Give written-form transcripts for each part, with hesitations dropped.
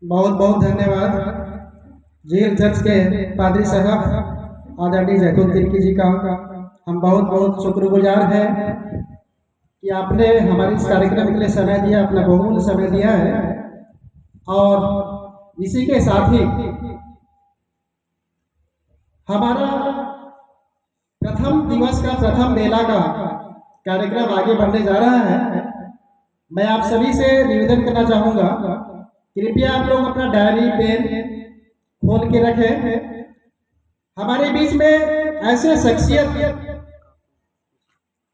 बहुत बहुत धन्यवाद झील चर्च के पादरी साहब आदरणीय जयकुल तिर्की जी का। हम बहुत बहुत शुक्रगुजार हैं कि आपने हमारे इस कार्यक्रम के लिए समय दिया, अपना बहुमूल्य समय दिया है। और इसी के साथ ही हमारा प्रथम दिवस का प्रथम मेला का कार्यक्रम आगे बढ़ने जा रहा है। मैं आप सभी से निवेदन करना चाहूँगा, कृपया आप लोग अपना डायरी पेन खोल के रखें। हमारे बीच में ऐसे शख्सियत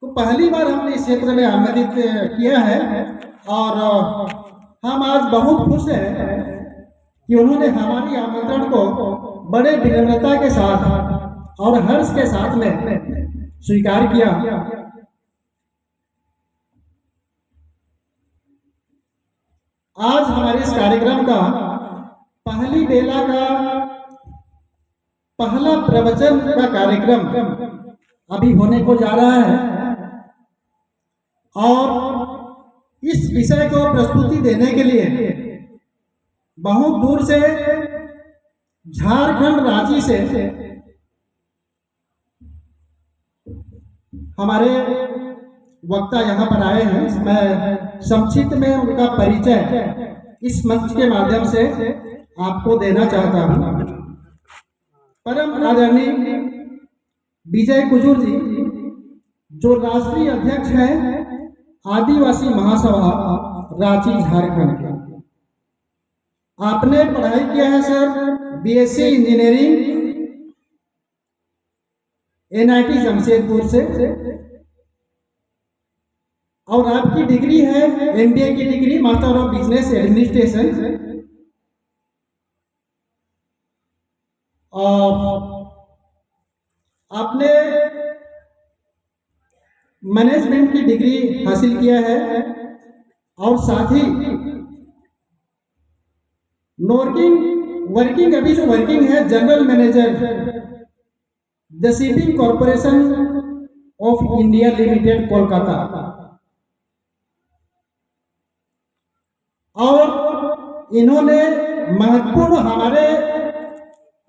को पहली बार हमने इस क्षेत्र में आमंत्रित किया है और हम आज बहुत खुश हैं कि उन्होंने हमारी आमंत्रण को बड़े विनम्रता के साथ और हर्ष के साथ में स्वीकार किया। आज हमारे इस कार्यक्रम का पहली बेला का पहला प्रवचन का कार्यक्रम अभी होने को जा रहा है और इस विषय को प्रस्तुति देने के लिए बहुत दूर से झारखंड रांची से हमारे वक्ता यहाँ पर आए हैं। मैं संक्षिप्त में उनका परिचय इस मंच के माध्यम से आपको देना चाहता हूँ। परम आदरणीय विजय कुजूर जी, जो राष्ट्रीय अध्यक्ष हैं आदिवासी महासभा रांची झारखंड के। आपने पढ़ाई किया है sir BSc engineering NIT Jamshedpur से और आपकी डिग्री है एमबीए की degree master of business administration. और आपने मैनेजमेंट की डिग्री हासिल किया है और साथ ही वर्किंग अभी जो वर्किंग है general manager the shipping corporation of India limited Kolkata. और इन्होंने महत्वपूर्ण हमारे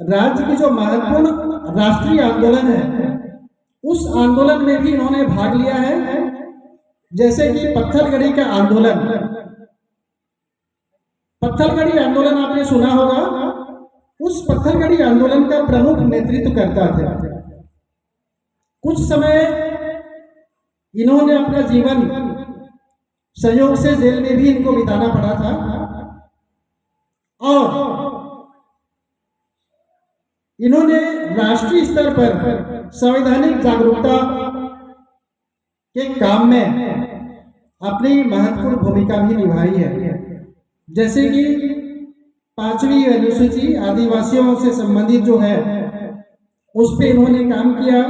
राज्य की जो महत्वपूर्ण राष्ट्रीय आंदोलन है उस आंदोलन में भी इन्होंने भाग लिया है, जैसे कि पत्थलगड़ी का आंदोलन। पत्थलगड़ी आंदोलन आपने सुना होगा, उस पत्थलगड़ी आंदोलन का प्रमुख नेतृत्व करता था। कुछ समय इन्होंने अपना जीवन संयोग से जेल में भी इनको बिताना पड़ा था और इन्होंने राष्ट्रीय स्तर पर संवैधानिक जागरूकता के काम में अपनी महत्वपूर्ण भूमिका भी निभाई है। जैसे कि 5वीं अनुसूची आदिवासियों से संबंधित जो है उस पे इन्होंने काम किया।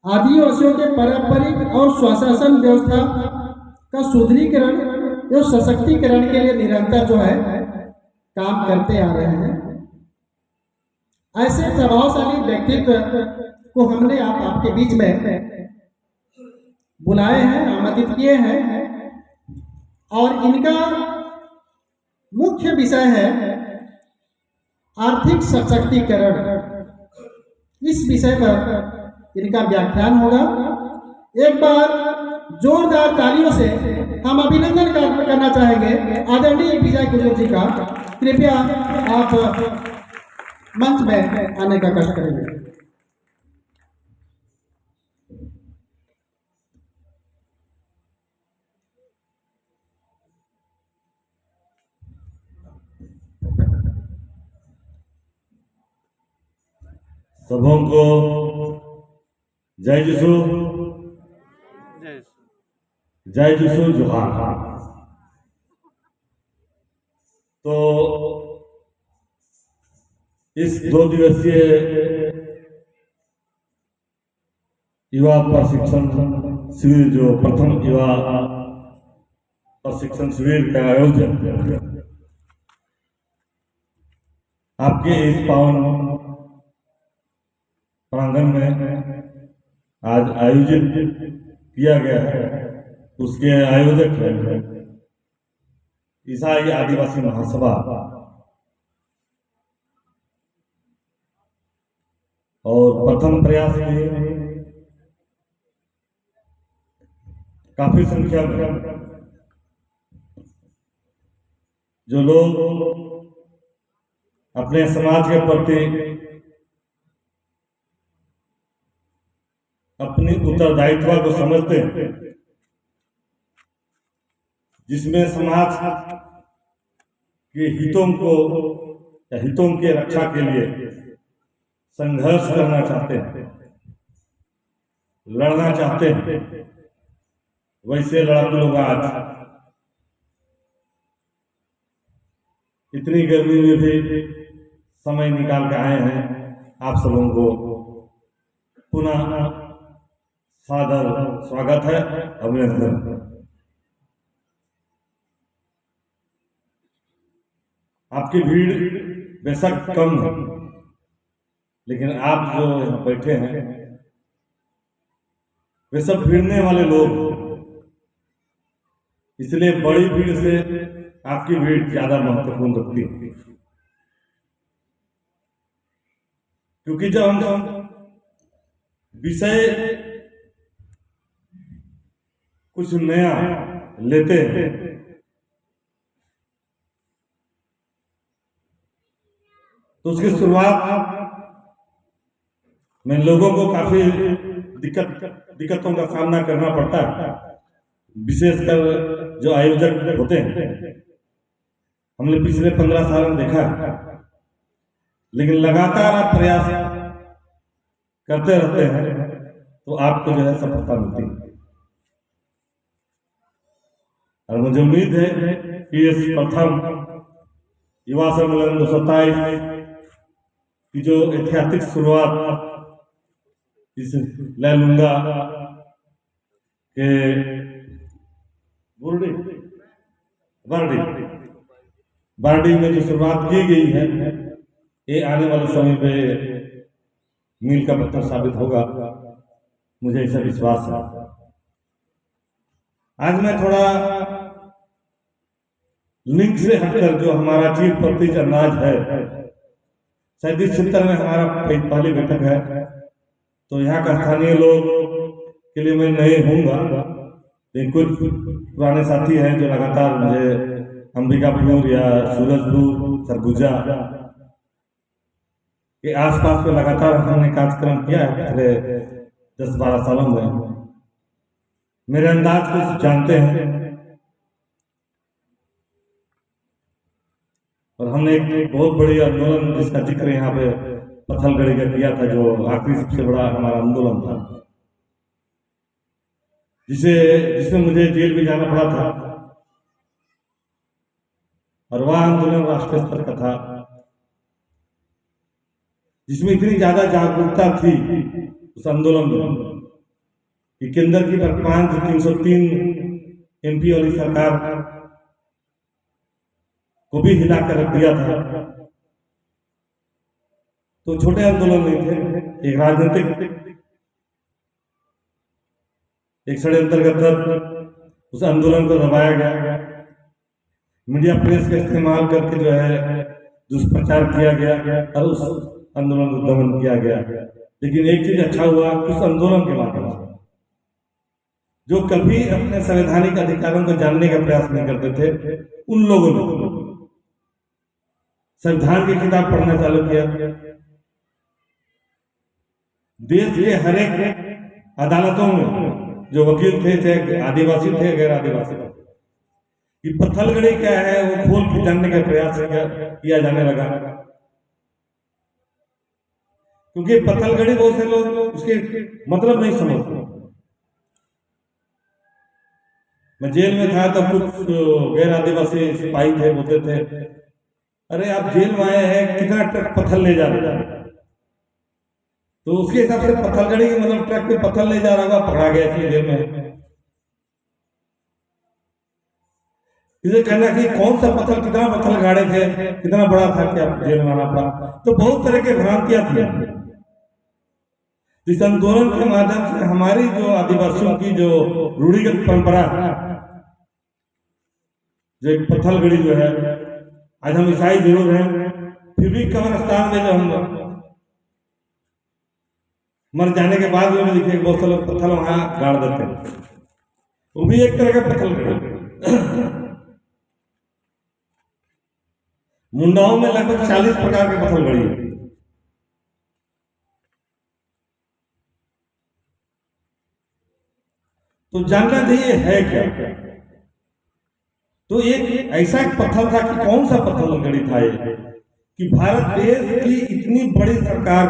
आदिवासियों के पारंपरिक और स्वशासन व्यवस्था का सुदृढ़ीकरण एवं सशक्तिकरण के लिए निरंतर जो है काम करते आ रहे हैं। ऐसे प्रभावशाली व्यक्तित्व को हमने आपके बीच में बुलाए हैं, आमंत्रित किए हैं और इनका मुख्य विषय है आर्थिक सशक्तिकरण। इस विषय पर इनका व्याख्यान होगा। एक बार जोरदार तालियों से हम अभिनंदन करना चाहेंगे आदरणीय विजय कुजूर जी का। कृपया आप मंच में आने का कष्ट करेंगे। सबों को जय जुसु, जय जुसु जोहार। तो इस 2 दिवसीय युवा प्रशिक्षण शिविर, जो प्रथम युवा प्रशिक्षण शिविर का आयोजन आपके इस पावन प्रांगण में आज आयोजित किया गया है, उसके आयोजक हैं ईसाई आदिवासी महासभा और प्रथम प्रयास में काफी संख्या में जो लोग अपने समाज के प्रति अपनी उत्तरदायित्व को समझते हैं, जिसमें समाज के हितों को या हितों की रक्षा के लिए संघर्ष करना चाहते हैं, लड़ना चाहते हैं, वैसे लड़ाकू लोग आज इतनी गर्मी में भी समय निकाल के आए हैं। आप सबों को पुनः सादर स्वागत है, अभिनंदन। आपकी भीड़ बेशक कम है, लेकिन आप जो यहाँ बैठे हैं वे सब भिड़ने वाले लोग, इसलिए बड़ी भीड़ से आपकी भीड़ ज्यादा महत्वपूर्ण रखती है। क्योंकि जब हम विषय कुछ नया लेते हैं तो उसकी शुरुआत में लोगों को काफी दिक्कतों का सामना करना पड़ता है, विशेषकर जो आयोजक होते हैं। हमने पिछले 15 साल में देखा है, लेकिन लगातार आप प्रयास करते रहते हैं तो आपको जो है सफलता मिलती है। और मुझे उम्मीद है कि इस प्रथम युवा सम्मेलन 227 की जो ऐतिहासिक शुरुआत इस लैलूंगा के बारडी में जो शुरुआत की गई है, ये आने वाले समय पे मील का पत्थर साबित होगा, मुझे ऐसा विश्वास है। आज मैं थोड़ा लिंक से हटकर जो हमारा चीफ प्रतिज अंदाज है, शायद इस क्षेत्र में हमारा पहली बैठक है, तो यहाँ का स्थानीय लोग के लिए मैं नहीं होऊंगा, लेकिन कुछ पुराने साथी हैं जो लगातार मुझे अंबिकापुर या सूरजपुर, सरगुजा के आसपास में लगातार हमने कार्यक्रम किया है पिछले 10-12 सालों में। मेरे अंदाज को जानते हैं और हमने एक बहुत बड़ी आंदोलन जिसका जिक्र यहाँ पे पत्थलगढ़ी का किया था, जो आखिरी सबसे बड़ा हमारा आंदोलन था, जिसमें मुझे जेल भी जाना पड़ा था। और वह आंदोलन राष्ट्रीय स्तर का था, जिसमें इतनी ज्यादा जागरूकता थी उस आंदोलन में कि केंद्र की वर्तमान 303 MP वाली सरकार को भी हिला कर रख दिया था। तो छोटे आंदोलन नहीं थे, एक राजनीतिक एक षड्यंत्र अंतर्गत उस आंदोलन को दबाया गया, मीडिया प्रेस का इस्तेमाल करके जो है दुष्प्रचार किया गया और उस आंदोलन को दमन किया गया। लेकिन एक चीज अच्छा हुआ, उस आंदोलन के माध्यम से जो कभी अपने संवैधानिक अधिकारों को जानने का प्रयास नहीं करते थे, उन लोगों ने संविधान की किताब पढ़ना चालू किया। देश के हर एक अदालतों में जो वकील थे, चाहे आदिवासी थे गैर आदिवासी थे, कि पत्थलगढ़ी क्या है वो खोल के जानने का प्रयास किया जाने लगा। क्योंकि पत्थलगढ़ी बहुत से लोग उसके मतलब नहीं समझते। मैं जेल में था तो कुछ गैर आदिवासी सिपाही थे, बोलते थे अरे आप जेल में आए हैं, कितना ट्रक पत्थर ले जा रहे हैं। तो उसके हिसाब से पत्थलगढ़ी मतलब ट्रक पे पत्थर ले जा रहा होगा, पकड़ा गया थी जेल में। इसे कहना कि कौन सा पत्थर, कितना पत्थर गाड़े थे, कितना बड़ा था कि आप जेल में आना पड़ा। तो बहुत तरह के भ्रांतियां थी। इस आंदोलन के माध्यम से हमारी जो आदिवासियों की जो रूढ़िगत परंपरा जो एक पत्थलगड़ी जो है, आज हम ईसाई जरूर हैं, फिर भी कब्रस्तान में जो हम मर जाने के बाद भी देखिए बहुत से लोग पत्थर वहां गाड़ देते हैं, वो भी एक तरह का पत्थलगड़ी। मुंडाओं में लगभग 40 प्रकार के पत्थलगड़ी है। तो जानना चाहिए है क्या। तो एक ऐसा एक पत्थर था कि कौन सा पत्थलगड़ी था ये, कि भारत देश की इतनी बड़ी सरकार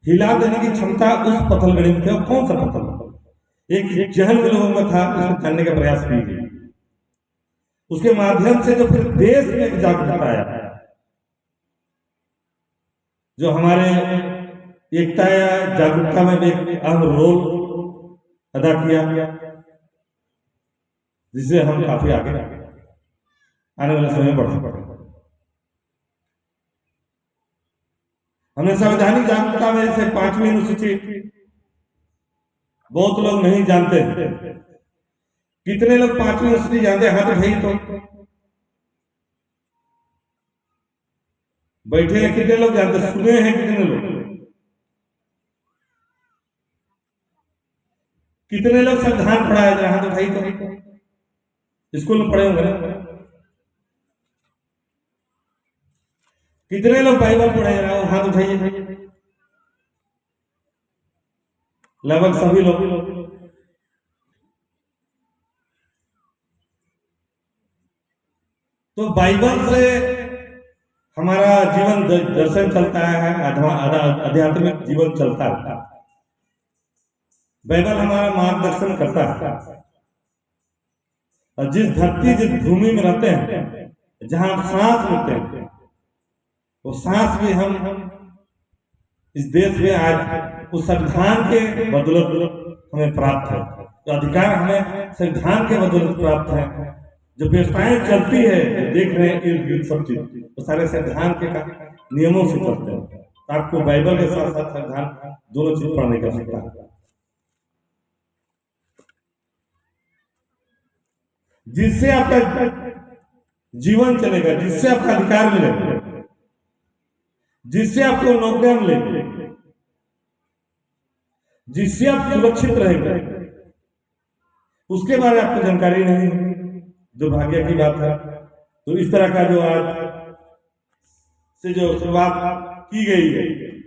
हिला देने की क्षमता उस पत्थलगड़ी में थी। और कौन सा पत्थर, एक जहल में लोगों का था, उसको जानने का प्रयास की गई। उसके माध्यम से जो फिर देश में एक जागरूकता आया, जो हमारे एकता या जागरूकता में भी एक अहम रोल अदा किया, जिससे हम काफी आगे आने वाले समय में बढ़ सकते हैं। हमने संवैधानिक जागरूकता में जैसे 5वीं अनुसूची बहुत लोग नहीं जानते। कितने लोग 5वीं अनुसूची जानते हैं? हाथ उठाइए तो। बैठे हैं कितने लोग जानते, सुने हैं कितने लोग, कितने लोग संविधान पढ़ा है? हाथ उठाइए तो। स्कूल में पढ़े होंगे ना। कितने लोग बाइबल पढ़े हैं? हाथ उठाइए। लगभग सभी लोग। तो बाइबल से हमारा जीवन दर्शन चलता है, आध्यात्मिक जीवन चलता है। बाइबल हमारा मार्गदर्शन करता है। और जिस धरती, जिस भूमि में रहते हैं, जहां हम सांस लेते हैं, वो सांस भी हम इस देश में आज उस संविधान के बदौलत हमें प्राप्त है। तो अधिकार हमें संविधान के बदौलत प्राप्त है। जो व्यवस्थाएं चलती है, देख रहे हैं इर्द गिर्द सब चीज, वो सारे संविधान के नियमों से चलते हैं। तो आपको बाइबल के साथ साथ संविधान दोनों चीज पढ़ने का सकता है, जिससे आपका जीवन चलेगा, जिससे आपका अधिकार मिलेगा, जिससे आपको नौकरियां मिलेगी, जिससे आप सुरक्षित रहेंगे। उसके बारे में आपको जानकारी नहीं है, दुर्भाग्य की बात है। तो इस तरह का जो आज से जो शुरुआत की गई है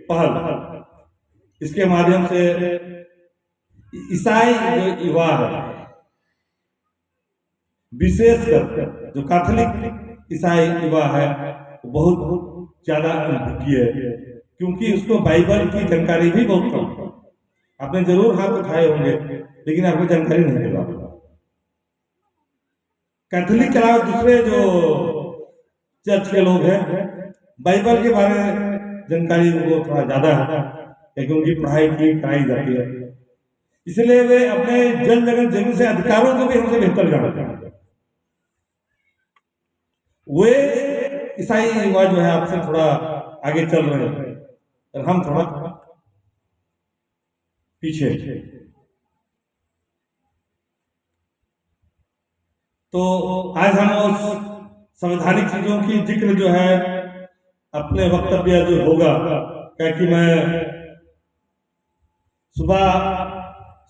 पहल, इसके माध्यम से ईसाई जो युवा है, विशेषकर जो कैथोलिक ईसाई युवा है, बहुत ज्यादा अनुभूति है, क्योंकि उसको बाइबल की जानकारी भी बहुत कम है। आपने जरूर हाथ उठाए होंगे, लेकिन आपको जानकारी नहीं होगा। कैथोलिक के अलावा दूसरे जो चर्च के लोग हैं, बाइबल के बारे में जानकारी उनको थोड़ा ज्यादा है, क्योंकि उनकी पढ़ाई की कराई जाती है। इसलिए वे अपने जन जगत जमीन से अधिकारों को भी हमसे बेहतर जानते हैं। वे ईसाई युवा जो है आपसे थोड़ा आगे चल रहे हैं, और हम थोड़ा पीछे। तो आज हम उस संवैधानिक चीजों की जिक्र जो है अपने वक्तव्य जो होगा, क्या कि मैं सुबह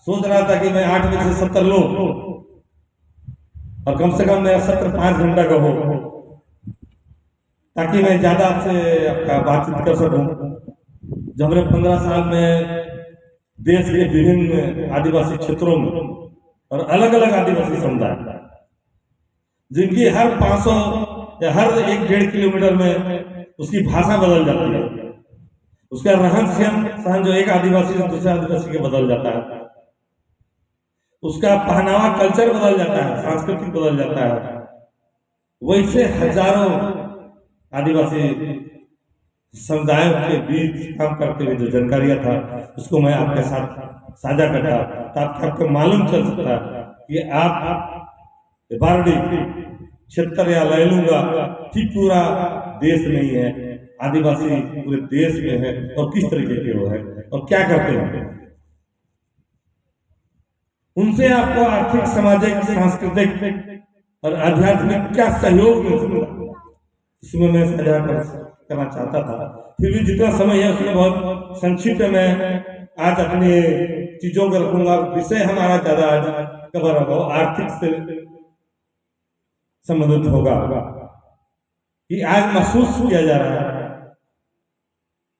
सोच रहा था कि मैं 8 बजे से सत्र लूं, और कम से कम मेरा सत्र 5 घंटा का हो, ताकि मैं ज्यादा आपसे आपका बातचीत कर सकूं। जो हमने 15 साल में देश के विभिन्न आदिवासी क्षेत्रों में और अलग अलग आदिवासी समुदाय, जिनकी हर 500 या हर 1-1.5 किलोमीटर में उसकी भाषा बदल जाती है, उसका रहन सहन जो एक आदिवासी से दूसरे आदिवासी के बदल जाता है, उसका पहनावा कल्चर बदल जाता है, सांस्कृतिक बदल जाता है। वैसे हजारों आदिवासी समुदायों के बीच काम करते हुए जो जानकारियां था, उसको मैं आपके साथ साझा करता, ताकि आपको मालूम चल सकता कि आप बारडी क्षेत्र या लैलूंगा ठीक पूरा देश नहीं है, आदिवासी पूरे देश में है, और किस तरीके के वो है और क्या करते हैं। उनसे आपको आर्थिक, सामाजिक, सांस्कृतिक और आध्यात्मिक क्या सहयोग मिल सकता है, इसमें मैं साझा करना चाहता था। फिर भी जितना समय है उसमें बहुत संक्षिप्त में आज अपनी चीजों को रखूंगा। विषय हमारा ज्यादा आज कवर होगा, आर्थिक से संबंधित होगा कि आज महसूस किया जा रहा है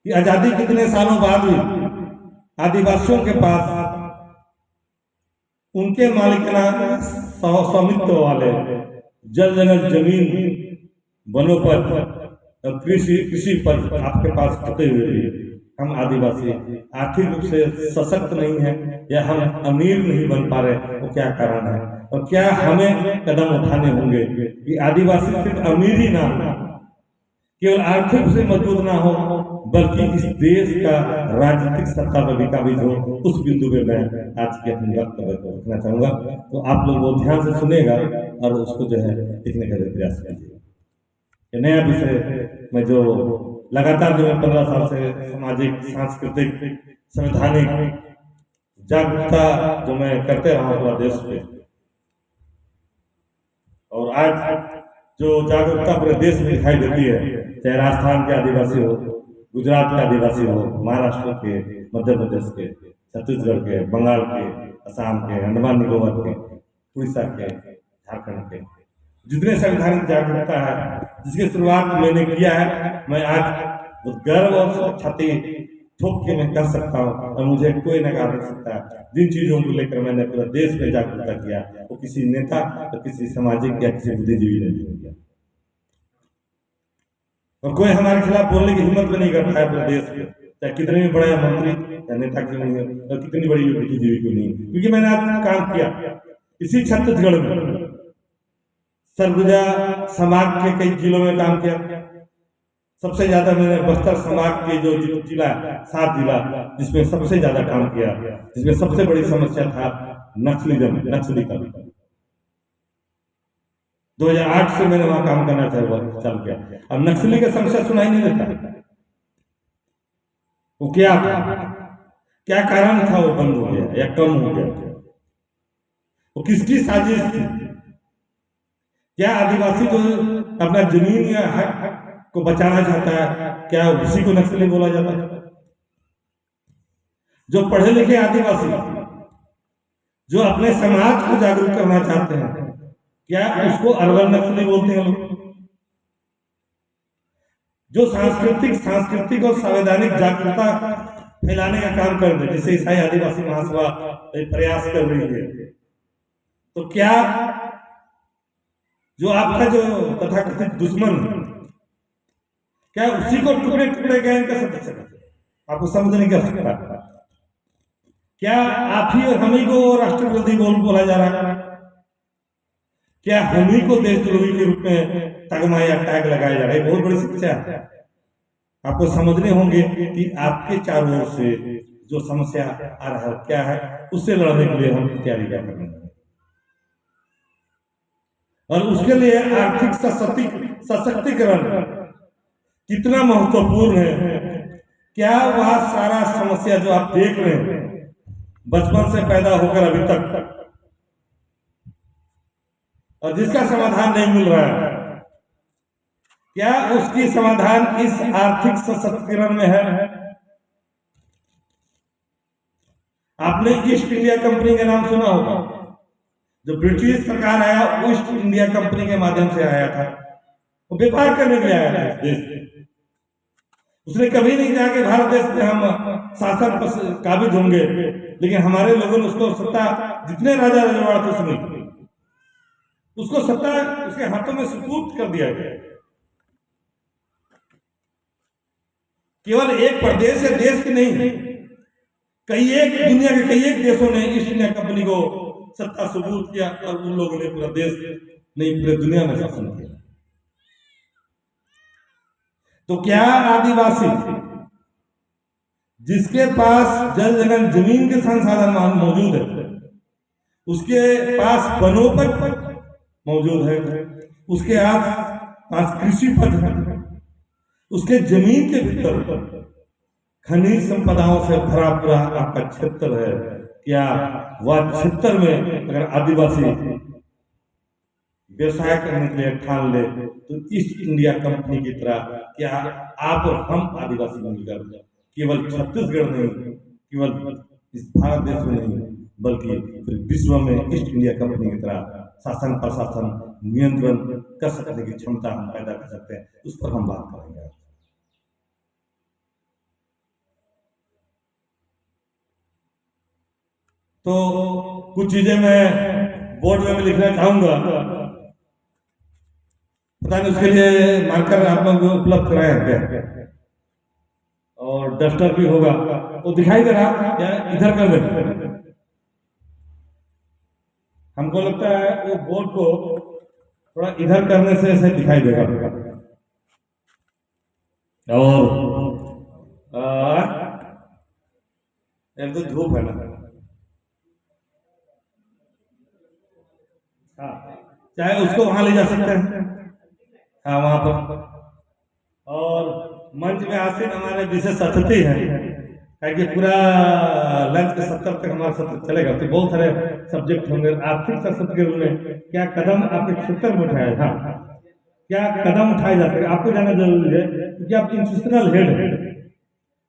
कि आजादी कितने सालों बाद हुई। आदिवासियों के पास उनके मालिकाना स्वामित्व वाले जल जंगल जमीन वनोपज और कृषि पर आपके पास होते हुए भी हम आदिवासी आर्थिक रूप से सशक्त नहीं है या हम अमीर नहीं बन पा रहे, वो क्या कारण है और क्या हमें कदम उठाने होंगे कि आदिवासी सिर्फ अमीर ही ना हो, केवल आर्थिक रूप से मजबूत ना हो, बल्कि इस देश का राजनीतिक सत्ता पर भी काबिज हो। उस बिंदु पे मैं आज के अपने वक्तव्य को रखना चाहूंगा। तो आप लोग बहुत ध्यान से सुनेगा और उसको जो है लिखने का प्रयास कीजिएगा। नया विषय में जो लगातार जो 15 साल से सामाजिक, सांस्कृतिक, संवैधानिक जागरूकता जो मैं करते रहा हूँ पूरा देश पे, और आज जो जागरूकता पूरे देश में दिखाई देती है, चाहे राजस्थान के आदिवासी हो, गुजरात के आदिवासी हो, महाराष्ट्र के, मध्य प्रदेश के, छत्तीसगढ़ के, बंगाल के, असम के, अंडमान निकोबार के, उड़ीसा के, झारखंड के, जितने संवैधानिक जागरूकता है जिसकी शुरुआत मैंने किया है, मैं आज गर्व और छाती ठोक के मैं कर सकता हूँ और मुझे कोई नकार नहीं सकता। जिन चीजों को लेकर मैंने पूरे देश में जागरूकता किया वो किसी नेता तो किसी सामाजिक या किसी बुद्धिजीवी ने नहीं किया, और कोई हमारे खिलाफ बोलने की हिम्मत भी नहीं करता है पूरे देश में, चाहे कितने भी बड़ा मंत्री या नेता क्यों नहीं है और कितनी बड़ी बुद्धिजीवी क्यों नहीं, क्योंकि मैंने आज काम किया इसी छत्तीसगढ़ में, सरगुजा समाज के कई जिलों में काम किया। सबसे ज्यादा मैंने बस्तर समाज के जो जिला 7 जिला जिसमें सबसे ज्यादा काम किया, जिसमें सबसे बड़ी समस्या था नक्सली का। 2008 से मैंने वहां काम करना चालू किया। अब नक्सली का समस्या सुनाई नहीं देता, वो क्या क्या कारण था वो बंद हो गया या कम हो गया, वो किसकी साजिश थी? क्या आदिवासी जो अपना जमीन या हक को बचाना चाहता है, क्या उसी को नक्सली बोला जाता है? जो पढ़े लिखे आदिवासी जो अपने समाज को जागरूक करना चाहते हैं, क्या उसको अर्बन नक्सली बोलते हैं लोग? जो सांस्कृतिक और संवैधानिक जागरूकता फैलाने का काम कर रहे, जैसे ईसाई आदिवासी महासभा प्रयास कर रही है, तो क्या जो आपका जो तथाकथित दुश्मन क्या उसी को टुकड़े टुकड़े गैंग का सदस्य आपको समझने की आवश्यकता है? क्या आप ही और हम ही को राष्ट्र विरोधी बोला जा रहा है? क्या हम ही को देशद्रोही के रूप में तगमा या टैग लगाया जा रहा है? बहुत बड़ी समस्या है। आपको समझने होंगे कि आपके चारों ओर से जो समस्या आ रहा है क्या है, उससे लड़ने के लिए हम तैयारी क्या करना है, और उसके लिए आर्थिक सशक्तिकरण कितना महत्वपूर्ण है। क्या वह सारा समस्या जो आप देख रहे हैं बचपन से पैदा होकर अभी तक और जिसका समाधान नहीं मिल रहा है, क्या उसकी समाधान इस आर्थिक सशक्तिकरण में है? आपने ईस्ट इंडिया कंपनी का नाम सुना होगा, जो ब्रिटिश सरकार आया ईस्ट इंडिया कंपनी के माध्यम से आया था, वो व्यापार करने के लिए आया था देश में। उसने कभी नहीं कहा कि भारत देश में हम शासन पर काबिज होंगे, लेकिन हमारे लोगों ने उसको सत्ता, जितने राजा रजवाड़ा थे उसको सत्ता उसके हाथों में सुपुर्द कर दिया गया। केवल एक प्रदेश या देश के नहीं, दुनिया के कई एक देशों ने ईस्ट इंडिया कंपनी को सत्ता सुपुर्द किया और उन लोगों ने पूरा देश नहीं पूरे दुनिया में शासन किया। तो क्या आदिवासी जिसके पास जल जंगल जमीन के संसाधन मौजूद है, उसके पास वनोपज मौजूद है, उसके पास कृषि पद है, उसके जमीन के भीतर खनिज संपदाओं से भरा पूरा आपका क्षेत्र है, क्या वह क्षेत्र में अगर आदिवासी व्यवसाय करने के लिए ठान ले तो ईस्ट इंडिया कंपनी की तरह क्या आप और हम आदिवासी मिलकर केवल छत्तीसगढ़ नहीं, केवल इस भारत देश में नहीं, बल्कि पूरे विश्व में ईस्ट इंडिया कंपनी की तरह शासन प्रशासन नियंत्रण कर सकने की क्षमता हम पैदा कर सकते हैं। उस पर हम बात करेंगे। तो कुछ चीजें मैं बोर्ड में भी लिखना चाहूंगा, पता नहीं उसके लिए मार्कर आप लोग उपलब्ध कराए हैं क्या, और डस्टर भी होगा, वो दिखाई दे रहा क्या, इधर कर दे। हमको लगता है वो बोर्ड को थोड़ा इधर करने से ऐसे दिखाई देगा। और एक तो धूप है ना, हाँ, चाहे उसको वहां ले जा सकते हैं, हाँ वहां पर। और मंच में आसीन हमारे विशेष अतिथि हैं, कि पूरा लंच के सत्र तक हमारा सत्र चलेगा, तो बहुत सारे सब्जेक्ट होंगे। आर्थिक सशक्तिकरण में क्या कदम आपके क्षेत्र में उठाया, हाँ क्या कदम उठाए जाते हैं, आपको जाना जरूरी है, क्योंकि आप इंस्टीट्यूशनल हेड हैं।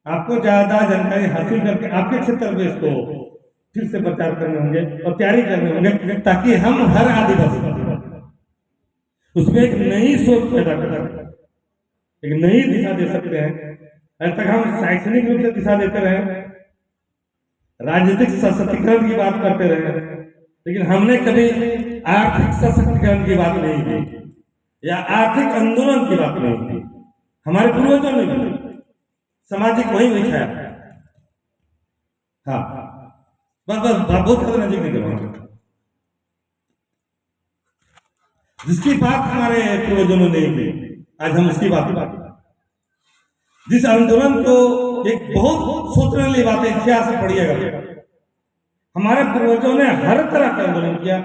आपको ज्यादा जानकारी हासिल करके आपके क्षेत्र में इसको फिर से प्रचार करने होंगे और तैयारी करने होंगे, ताकि हम हर आदिवासी उसमें एक नई सोच पैदा कर सकते हैं, एक नई दिशा दे सकते हैं। अभी तक हम शैक्षणिक रूप से दिशा देते रहे, राजनीतिक सशक्तिकरण की बात करते रहे, लेकिन हमने कभी आर्थिक सशक्तिकरण की बात नहीं की या आर्थिक आंदोलन की बात नहीं की। हमारे पूर्वजों ने भी सामाजिक वही बिछाया, हाँ बस बस बहुत ज्यादा नजदीक नहीं करवाना, जिसकी बात हमारे पूर्वजों ने नहीं की, आज हम उसकी बात जिस आंदोलन को एक बहुत सोचने वाली बात है, इतिहास में पढ़िएगा, हमारे पूर्वजों ने हर तरह का आंदोलन किया,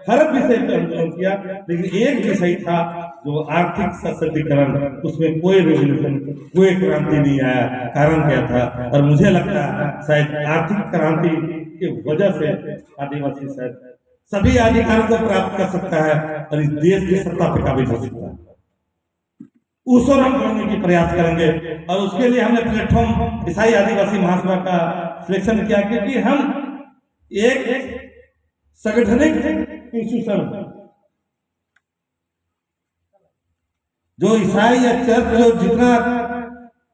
हर विषय पर आंदोलन किया, लेकिन एक विषय था जो आर्थिक सशक्तिकरण, उसमें कोई रेवोल्यूशन, कोई क्रांति नहीं आया। कारण क्या था? और मुझे लगता है शायद आर्थिक क्रांति की वजह से आदिवासी शायद सभी अधिकारों को प्राप्त कर सकता है और इस देश की सत्ता पर काबिज हो सकता है। उस ओर हम बढ़ने की प्रयास करेंगे और उसके लिए हमने प्लेटफॉर्म ईसाई आदिवासी महासभा का सिलेक्शन किया, क्योंकि हम एक संगठनिक इंस्टीट्यूशन जो ईसाई या चर्च जो जितना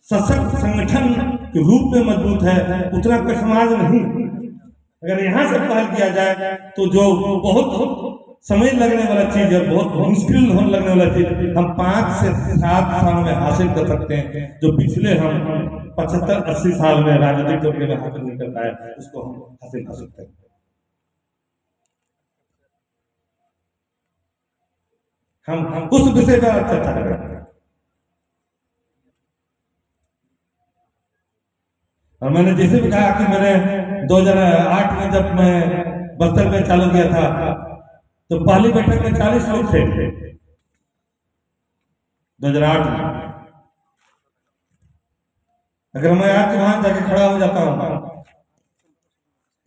सशक्त संगठन के रूप में मजबूत है, उतना कोई समाज नहीं। अगर यहाँ से पहल किया जाए तो जो बहुत समय लगने वाला चीज है, बहुत मुश्किल होने लगने वाला चीज हम 5 से 7 साल में हासिल कर सकते हैं, जो पिछले हम 75-80 साल में राजनीतिक तौर में हासिल नहीं कर पाए, उसको हम हासिल कर सकते हैं। हम उस विषय पर चर्चा कर रहे हैं। और मैंने जैसे भी कहा कि मैंने 2008 में जब मैं बस्तर में चालू किया था तो पहली बैठक में 40 लोग थे 2008 में। अगर मैं आज वहां जाके खड़ा हो जाता हूं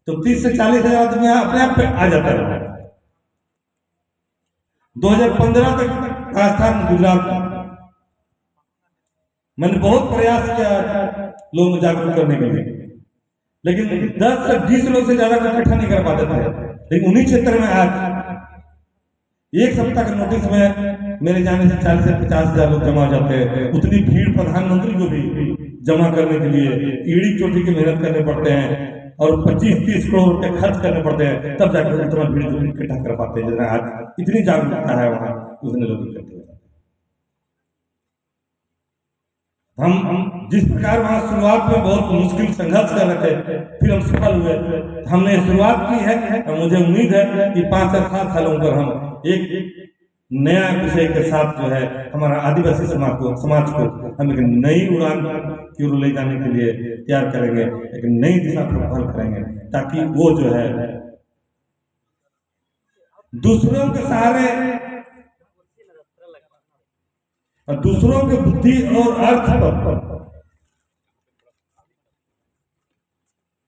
तो 30 से 40 हजार आदमी अपने आप पे आ जाता है। 2015 तक राजस्थान गुजरात में मैंने बहुत प्रयास किया लोगों को जागरूक करने के लिए, लेकिन 10 से 20 लोग से ज्यादा इकट्ठा नहीं कर पाते थे। लेकिन उन्हीं क्षेत्र में आज एक सप्ताह के नोटिस में मेरे जाने से 40 से 50 हजार लोग जमा हो जाते हैं। उतनी भीड़ प्रधानमंत्री को भी जमा करने के लिए ईड़ी चोटी की मेहनत करने पड़ते हैं और 25-30 करोड़ रुपए खर्च करने पड़ते हैं, तब जाकर उतना भीड़ इकट्ठा कर पाते हैं। जितना आज इतनी जागरूकता है वहां, उतने लोग इकट्ठे होते हैं। हम जिस प्रकार वहां शुरुआत में बहुत मुश्किल संघर्ष कर रहे थे, फिर हम सफल हुए। हमने शुरुआत की है और मुझे उम्मीद है कि 5 से 7 सालों पर हम एक नया विषय के साथ जो है हमारा आदिवासी समाज को हम एक नई उड़ान की ओर ले जाने के लिए तैयार करेंगे, एक नई दिशा पर पहल करेंगे, ताकि वो जो है दूसरों के सहारे और दूसरों के बुद्धि और अर्थ पर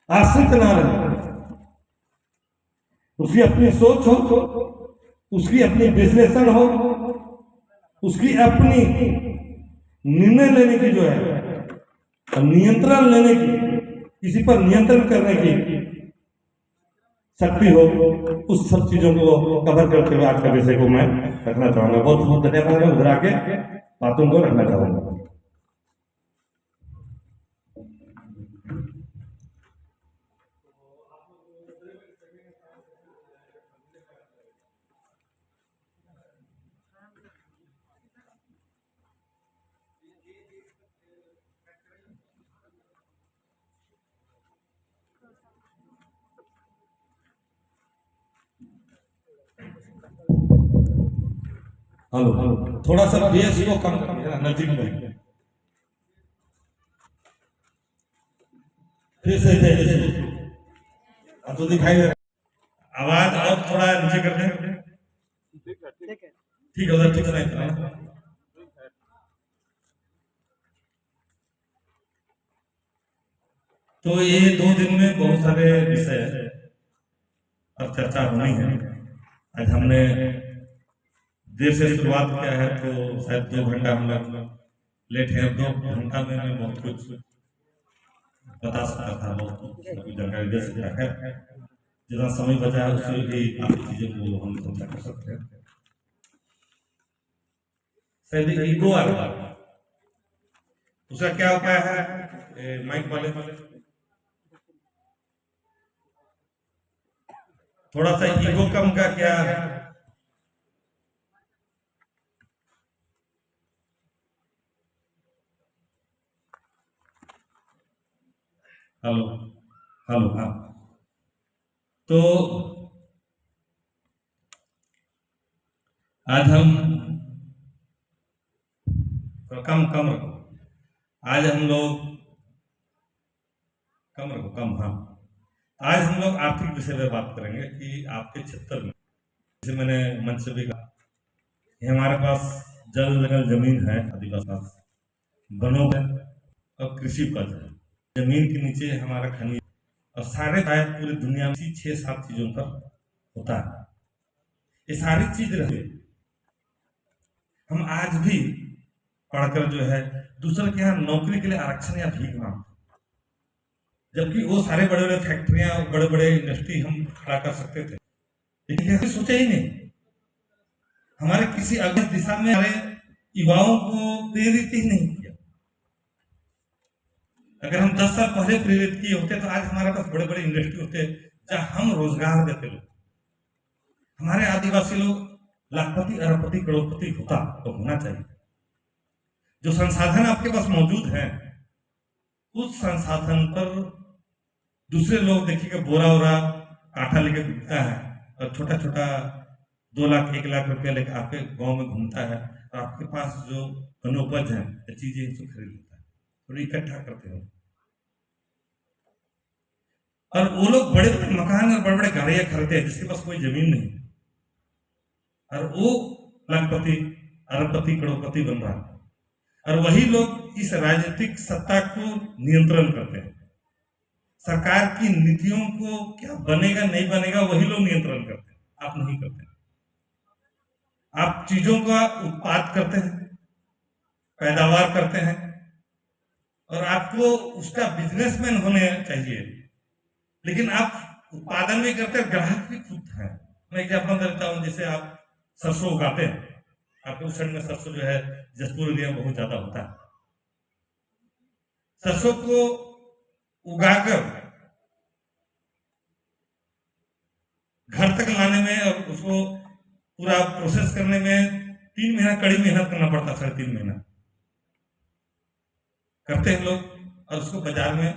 आश्रित ना रहे, उसकी अपनी सोच हो, उसकी अपनी विश्लेषण हो, उसकी अपनी निर्णय लेने की जो है, नियंत्रण लेने की, किसी पर नियंत्रण करने की शक्ति हो, उस सब चीजों को कवर करते हुए आज का विषय को मैं रखना चाहूंगा। बहुत बहुत धन्यवाद। मैं उधर आके बातों को रखना चाहूंगा। हेलो, थोड़ा सा बेस को कम करिए, नजदीक में फिर से अब तो दिखाई दे रहा। आवाज और थोड़ा नीचे कर दें। ठीक है, उधर ठीक है ना। तो ये 2 दिन में बहुत सारे विषय और चर्चा होनी है। आज हमने देर से शुरुआत किया है, तो शायद 2 घंटा हम लोग लेट है। 2 घंटा में मैं बहुत कुछ बता सकता था, बहुत कुछ जानकारी दे सकता है। जितना समय बचा है उससे भी काफी चीजों को हम चर्चा कर सकते हैं। शायद ईगो आ रहा है, उसका क्या उपाय है? माइक वाले थोड़ा सा ईगो कम का क्या है? हेलो हेलो, हाँ। तो आज हम कम कम रखो, आज हम लोग कम रखो, कम, हाँ। आज हम लोग आर्थिक विषय में बात करेंगे कि आपके क्षेत्र में, जैसे मैंने मंच से भी कहा, हमारे पास जल जंगल जमीन है, आदिवासी वनों है और कृषि उपज है। जमीन के नीचे हमारा खनिज और सारे शायद पूरी दुनिया में 6-7 चीजों पर होता है। ये सारी चीज रहे, हम आज भी पढ़कर जो है दूसरे के यहाँ नौकरी के लिए आरक्षण या भीख मांगते, जबकि वो सारे बड़े बड़े फैक्ट्रियां, बड़े बड़े इंडस्ट्री हम खड़ा कर सकते थे, लेकिन सोचा ही नहीं। हमारे किसी अगली दिशा में हमारे युवाओं को प्रेरित ही नहीं किया। अगर हम 10 साल पहले प्रेरित किए होते तो आज हमारे पास बड़े बड़े इंडस्ट्री होते जहां हम रोजगार देते लोग, हमारे आदिवासी लोग लाखपति, अरबपति, करोड़पति होता तो होना चाहिए। जो संसाधन आपके पास मौजूद है, उस संसाधन पर दूसरे लोग देखिएगा बोरा वोरा कांटा लेके घूमता है और छोटा छोटा 2 लाख 1 लाख रुपया लेकर आपके गांव में घूमता है, और आपके पास जो वनोपज है चीजें उसको खरीद लेता है और इकट्ठा करते हो। और वो लोग बड़े बड़े मकान और बड़े बड़े गाड़ियां खरीदते हैं जिसके पास कोई जमीन नहीं, और वो लाखपति, अरबपति, करोड़पति बन रहा है। और वही लोग इस राजनीतिक सत्ता को नियंत्रण करते हैं। सरकार की नीतियों को क्या बनेगा नहीं बनेगा वही लोग नियंत्रण करते हैं, आप नहीं करते। आप चीजों का उत्पाद करते हैं, पैदावार करते हैं, और आपको उसका बिजनेसमैन होने चाहिए, लेकिन आप उत्पादन भी करते हैं, ग्राहक भी खुद है। मैं एग्जाम्पल देता हूं, जैसे आप सरसों उगाते हैं, आपके उस साइड में सरसों जो है जसपुर एरिया में बहुत ज्यादा होता है। सरसों को उगाकर घर तक लाने में और उसको पूरा प्रोसेस करने में 3 महीना कड़ी मेहनत करना पड़ता, 3.5 महीना करते हैं लोग, और उसको बाजार में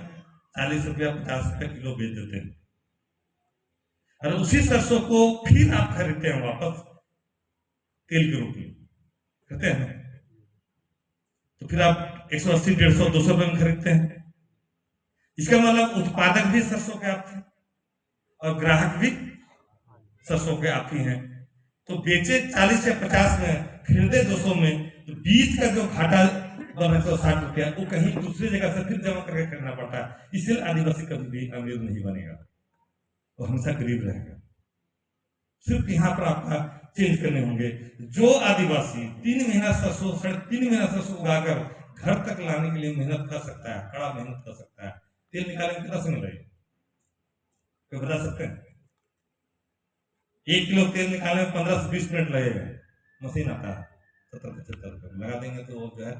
40 रुपया 50 रुपया किलो बेच देते हैं। और उसी सरसों को फिर आप खरीदते हैं वापस तेल के रूप में, कहते हैं, तो फिर आप 180, 150, 200 रुपए में खरीदते हैं। इसका मतलब उत्पादक भी सरसों के आप थे और ग्राहक भी सरसों के आप ही हैं। तो बेचे 40 या 50 में, खरीदे 200 में, तो बीज का जो घाटा बना 160 रुपया, वो कहीं दूसरी जगह से फिर जमा करके करना पड़ता है। इसलिए आदिवासी कभी भी अमीर नहीं बनेगा, वो हमेशा गरीब रहेगा। सिर्फ यहाँ पर आपका चेंज करने होंगे। जो आदिवासी 3 महीना सरसों 3.5 महीना सरसों उगाकर घर तक लाने के लिए मेहनत कर सकता है, कड़ा मेहनत कर सकता है, तेल निकालने में कितना समय लगेगा? कोई बता सकते हैं? 1 किलो तेल निकालने में 15 से 20 मिनट लगेगा। मशीन आता है 70-75 रुपये लगा देंगे तो वो जो है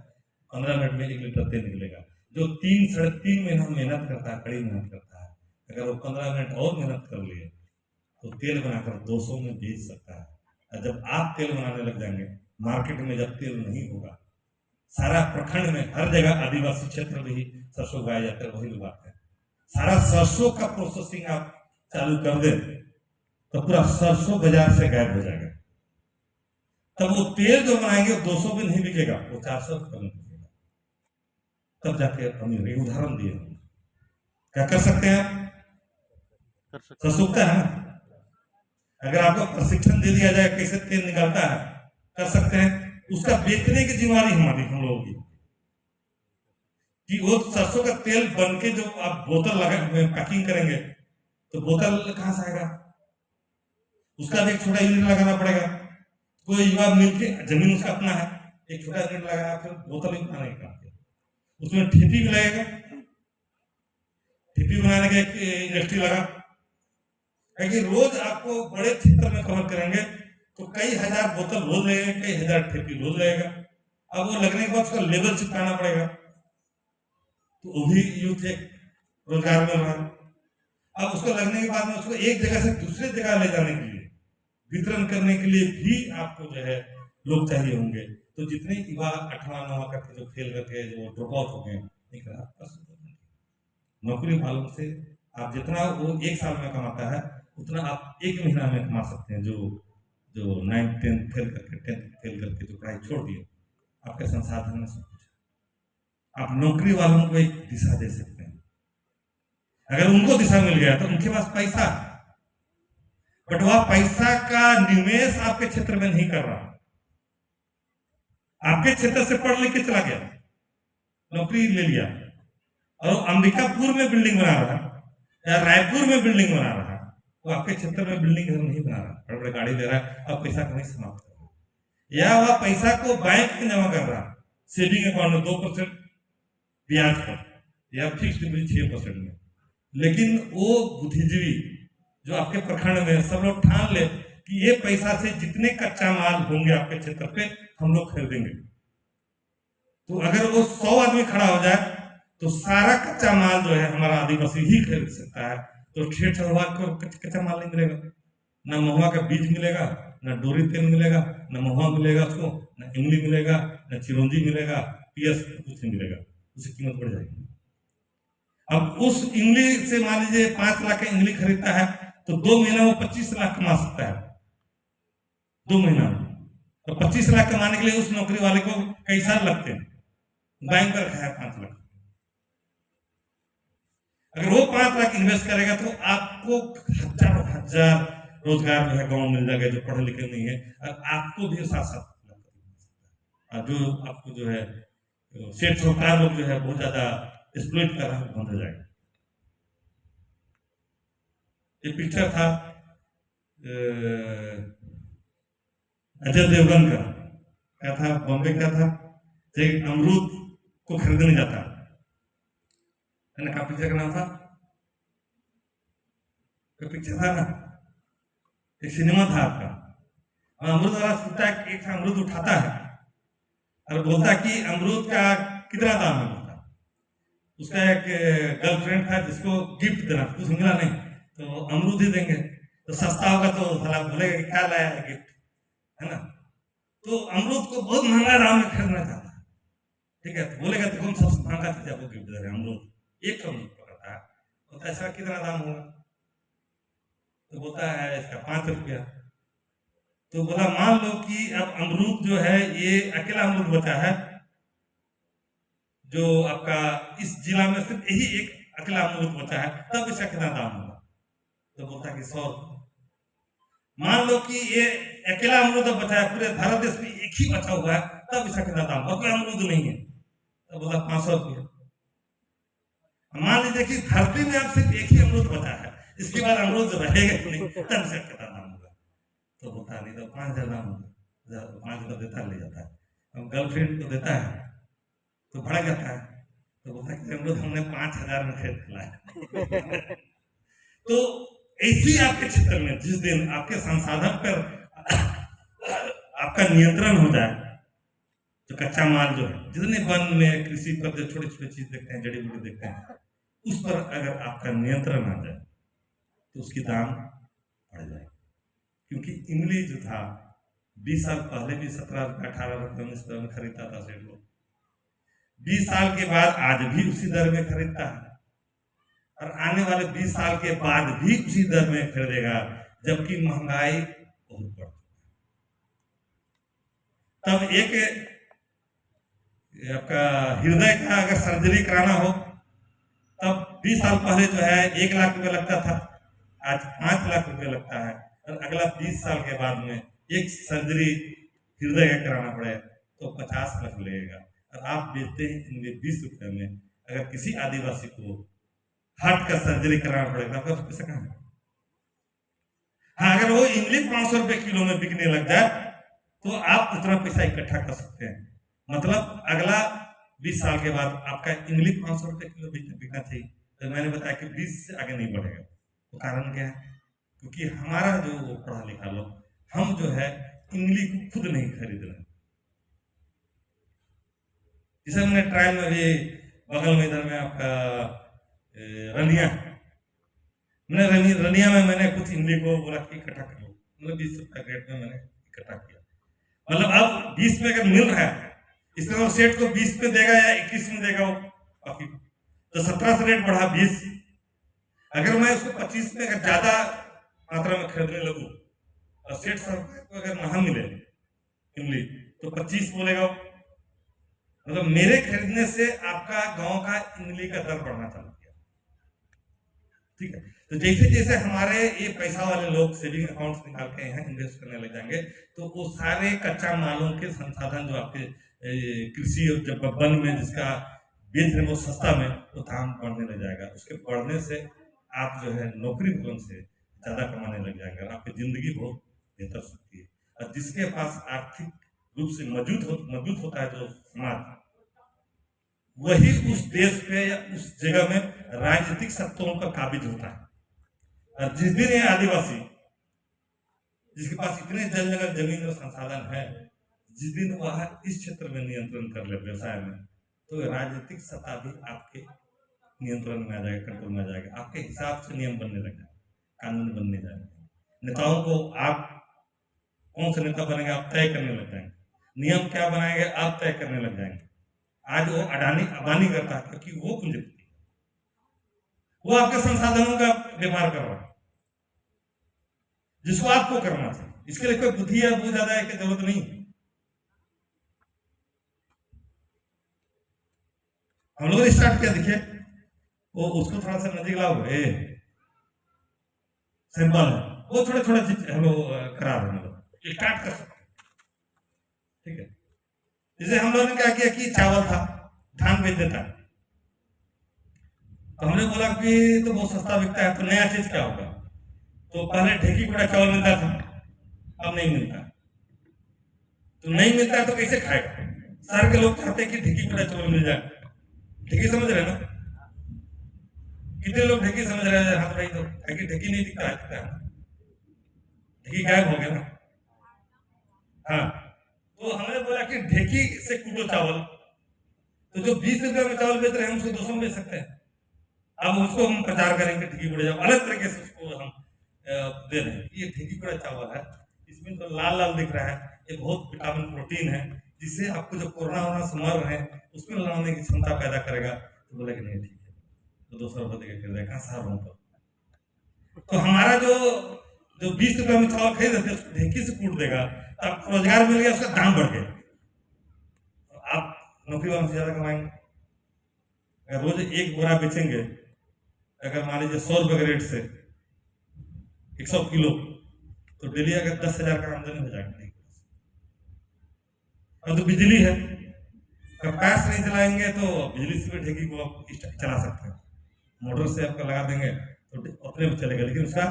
15 मिनट में 1 लीटर तेल निकलेगा। जो 3-3.5 महीना मेहनत करता है, कड़ी मेहनत करता है, अगर वो 15 मिनट और मेहनत कर लिए तो तेल बनाकर 200 में बेच सकता है। और जब आप तेल बनाने लग जाएंगे, मार्केट में जब तेल नहीं होगा, सारा प्रखंड में हर जगह आदिवासी क्षेत्र में ही सरसों उगाया जाता है, वही उगाते हैं। सारा सरसों का प्रोसेसिंग आप चालू कर दें तो पूरा सरसों बाजार से गायब हो जाएगा। तब वो तेल जो बनाएंगे 200 में नहीं बिकेगा, वो 400 में बिकेगा। तब जाके अमीर। एक उदाहरण दिए, क्या कर सकते हैं आप? ससुकता है ना, अगर आपको प्रशिक्षण दे दिया जाए कैसे तेल निकालता है, कर सकते हैं। उसका बेचने की जिम्मेदारी हमारी, हम लोगों की, कि वो सरसों का तेल बन के जो आप बोतल लगा पैकिंग करेंगे तो बोतल कहां से आएगा? उसका भी एक छोटा यूनिट लगाना पड़ेगा। कोई युवा मिलके, जमीन उसका अपना है, एक छोटा यूनिट लगाया, फिर बोतल भी बनाने का काम किया। उसमें ठेपी भी लगेगा, ठेपी बनाने का एक इंडस्ट्री लगा, क्योंकि रोज आपको बड़े क्षेत्र में कवर करेंगे तो कई हजार बोतल रोज लगेगा, कई हजार ठेपी रोज लगेगा। अब वो लगने के बाद उसका लेबल चिपकाना पड़ेगा, तो वो भी यूथ एक रोजगार मिल रहा है। अब उसको लगने के बाद में उसको एक जगह से दूसरे जगह ले जाने के लिए, वितरण करने के लिए भी आपको जो है लोग चाहिए होंगे। तो जितने युवा 8वां-9वां करके जो फेल करके जो ड्रॉप आउट हो गए, नौकरी मालूम से आप जितना वो 1 साल में कमाता है उतना आप 1 महीना में कमा सकते हैं। जो 9th 10th फेल करके 10th फेल करके जो पढ़ाई छोड़ दिए, आपके संसाधन में सब कुछ, आप नौकरी वालों को एक दिशा दे सकते हैं। अगर उनको दिशा मिल गया तो उनके पास पैसा, बट वह पैसा का निवेश आपके क्षेत्र में नहीं कर रहा। आपके क्षेत्र से पढ़ लिख के चला गया, नौकरी ले लिया, और अंबिकापुर में बिल्डिंग बना रहा या रायपुर में बिल्डिंग बना रहा, वो आपके क्षेत्र में बिल्डिंग नहीं बना रहा, बड़े बड़े गाड़ी दे रहा है, अब पैसा को नहीं समाप्त कर रहा, या वह पैसा को बैंक में जमा कर रहा, सेविंग अकाउंट में 2% ब्याज पर, या फिक्स डिपॉजिट 6% में। लेकिन वो बुद्धिजीवी जो आपके प्रखंड में सब लोग ठान ले कि ये पैसा से जितने कच्चा माल होंगे आपके क्षेत्र पे हम लोग खरीदेंगे, तो अगर वो 100 आदमी खड़ा हो जाए तो सारा कच्चा माल जो है हमारा आदिवासी ही खरीद सकता है। तो ठेठ विभाग को कच्चा माल नहीं मिलेगा, ना महुआ का बीज मिलेगा, ना डोरी तेल मिलेगा, ना महुआ मिलेगा उसको, ना इमली मिलेगा, ना चिरौंजी मिलेगा, पीएस कुछ नहीं मिलेगा, उसकी कीमत बढ़ जाएगी। अब उस इमली से मान लीजिए 5 लाख का इमली खरीदता है तो 2 महीना में 25 लाख कमा सकता है, 2 महीना में। तो 25 लाख कमाने के लिए उस नौकरी वाले को कई साल लगते हैं, बैंक पर रखा है 5 लाख। अगर वो 5 लाख इन्वेस्ट करेगा तो आपको हजारों हजार रोजगार जो है गांव मिल जाएगा, जो पढ़े लिखे नहीं है, और आपको भी साथ साथ जो आपको जो है सेठ सरकार लोग जो है बहुत ज्यादा एक्सप्लॉइट कर रहा है, बंद हो जाएगा। ये पिक्चर था अजय देवगन का, क्या था, बॉम्बे का था, एक अमरूद को खरीदने जाता है ना, पिक्चर का नाम था, पिक्चर था ना, एक सिनेमा था आपका। अमरूद वाला सोचता है, एक अमरूद उठाता है और बोलता है कि अमरूद का कितना दाम है, बोलता। उसका एक गर्लफ्रेंड था जिसको गिफ्ट देना, कुछ मिला नहीं तो अमरूद ही देंगे, तो सस्ता होगा तो साला बोलेगा कि क्या लाया है गिफ्ट, है ना। तो अमरूद को बहुत महंगा दाम में खरीदना चाहता है, ठीक है, तो बोलेगा तो कौन सबसे महंगा चीज आपको गिफ्ट दे रहे हैं, अमरूद। एक अमरूद पकड़ता है, बोलता है इसका कितना दाम होगा, तो बोलता है इसका 5 रुपया। तो बोला मान लो कि अब अमरूद जो है ये अकेला अमरूद बचा है, जो आपका इस जिला में सिर्फ यही एक अकेला अमरूद बचा है, तब इसका कितना दाम होगा, तो बोलता है कि 100 रुपये। मान लो कि ये अकेला अमरूद बचा है, पूरे भारत देश में एक ही बचा हुआ है, तब इसका कितना दाम, और कोई अमरूद नहीं है, तो बोला 500 रुपये। मान लीजिए कि धरती में अब सिर्फ एक ही अमरूद बचा है, इसके बाद अमरूद रहेगा नहीं, तब इसका कितना दाम होगा, तो होता नहीं, तो 5,000 दाम होता है, 5,000 देता ले जाता है। अब गर्लफ्रेंड को देता है तो भड़क जाता है, तो बोलता है कि अमरूद हमने 5,000 में खरीद के लाया। तो ऐसी आपके क्षेत्र में जिस दिन आपके संसाधन पर आपका नियंत्रण हो जाए, जो कच्चा माल जो है, जितने वन में कृषि पर जो छोटे छोटे चीज देखते हैं, जड़ी बूटी देखते हैं, उस पर अगर आपका नियंत्रण आ जाए तो उसकी दाम बढ़ जाए। क्योंकि इमली जो था 20 साल पहले भी 17 रुपये 18 रुपये 19 रुपये में खरीदता था सेठ लोग, 20 साल के बाद आज भी उसी दर में खरीदता है, और आने वाले 20 साल के बाद भी उसी दर में खरीदेगा, जबकि महंगाई बहुत बढ़ चुकी है। तब एक आपका हृदय का अगर सर्जरी कराना हो, तब 20 साल पहले जो है 1 लाख रुपए लगता था, आज 5 लाख रुपए लगता है, और अगला 20 साल के बाद में एक सर्जरी हृदय का कराना पड़े तो 50 लाख लगेगा, और आप बेचते हैं इनके 20 रुपए में। अगर किसी आदिवासी को हार्ट का सर्जरी कराना पड़ेगा तो पैसा कहाँ है? हाँ, अगर वो इमली 500 रुपए किलो में बिकने लग जाए तो आप उतना पैसा इकट्ठा कर सकते हैं। मतलब अगला 20 साल के बाद आपका इमली 500 रुपए किलो बिकना चाहिए, तो मैंने बताया कि 20 से आगे नहीं बढ़ेगा। तो कारण क्या है? क्योंकि हमारा जो पढ़ा लिखा लोग, हम जो है इमली को खुद नहीं खरीद रहे। जैसे हमने ट्रायल में भी बगल में इधर में आपका रनिया, मैंने रनिया में मैंने कुछ इमली को बोला कि इकट्ठा कर लो, मतलब 20 रुपए रेट में मैंने इकट्ठा किया। मतलब अब 20 में अगर मिल रहा है, इस तरह सेठ को 20 में देगा या 21 में देगा वो बाकी, तो 17 से रेट बढ़ा 20। अगर मैं उसको 25 में अगर ज्यादा मात्रा में खरीदने लगूं और सेठ साहब को अगर ना मिले इमली तो 25 बोलेगा। मतलब मेरे खरीदने से आपका गांव का इमली का दर बढ़ना चालू किया। ठीक है, तो जैसे जैसे हमारे ये पैसा वाले लोग सेविंग अकाउंट्स निकाल के यहाँ इन्वेस्ट करने लग जाएंगे, तो वो सारे कच्चा मालों के संसाधन जो आपके कृषि और जब वन में जिसका बेच रहे वो सस्ता में, तो दाम बढ़ने लग जाएगा। उसके बढ़ने से आप जो है नौकरी भवन से ज्यादा कमाने लग जाएंगे और आपकी जिंदगी बहुत बेहतर सकती है। और जिसके पास आर्थिक रूप से मजबूत होता है जो समाज, वही उस देश पे या उस जगह में राजनीतिक सत्ताओं का काबिज होता है। और जिस दिन ये आदिवासी जिसके पास इतने जल जगह जमीन और संसाधन है, जिस दिन वह इस क्षेत्र में नियंत्रण कर ले व्यवसाय में, तो राजनीतिक सत्ता भी आपके नियंत्रण में आ जाएगा, कंट्रोल में आ जाएगा। आपके हिसाब से नियम बनने लग जाएगा, कानून बनने जाएंगे। नेताओं को आप कौन से नेता बनेंगे आप तय करने लग जाएंगे, नियम क्या बनाएंगे आप तय करने लग जाएंगे। आज वो अबानी करता है क्योंकि वो पूंजीपति है, वो आपके संसाधनों का व्यवहार कर रहा है जिसको आपको करना चाहिए। इसके लिए कोई बुद्धि या बुझ ज्यादा है की जरूरत नहीं। हम लोगों ने स्टार्ट किया, देखिए वो उसको थोड़ा सा नजदीक लाओ, सिंपल है, वो थोड़े थोड़े चीज हम लोग करा रहे हैं, मतलब स्टार्ट कर सकते। ठीक है, जैसे हम लोगों ने क्या किया कि चावल था, धान बेच देता है, तो हमने बोला कि तो बहुत सस्ता बिकता है, तो नया चीज क्या होगा? तो पहले ढेकी कूड़ा चावल मिलता था, अब नहीं मिलता। तो नहीं मिलता है तो कैसे खाएगा? शहर के लोग चाहते हैं कि ढेकी कूड़ा चावल मिल जाए। ढेकी समझ रहे ना? कितने लोग ढेकी समझ रहे हैं? हाथ भाई, तो ढेकी नहीं दिखता है, ढेकी गायब हो गया ना। हाँ, तो हमने बोला कि ढेकी से कूटो चावल, तो जो 20 रुपए में चावल बेच रहे हैं हम उसको 200 में बेच सकते हैं। अब उसको हम प्रचार करेंगे ढेकी कूड़ा चावल, अलग तरीके से उसको हम दे रहे हैं। ये ढेकी कूड़ा चावल है, इसमें तो लाल लाल दिख रहा है, ये बहुत विटामिन प्रोटीन है, जिससे आपको जो कोरोना से मर रहे हैं उसमें लड़ने की क्षमता पैदा करेगा। तो बोले कि नहीं ठीक है, तो 200 रुपए देकर खरीदा, कहाँ सारों पर। तो हमारा जो 20 रुपए में चावल खरीद देते उसको ढेकी से कूट देगा, तो आपको रोजगार मिल गया, उसका दाम बढ़ गया, तो आप नौकरी वालों से ज्यादा कमाएंगे। अगर रोज एक बोरा बेचेंगे, अगर मान लीजिए 100 रुपए के रेट से 100 किलो, तो डेली अगर 10,000 का आमदनी हो जाएगा। अब तो बिजली है, कपास नहीं चलाएंगे तो बिजली से भी ढेकी को आप चला सकते हैं, मोटर से आपका लगा देंगे तो अपने में चलेगा, लेकिन उसका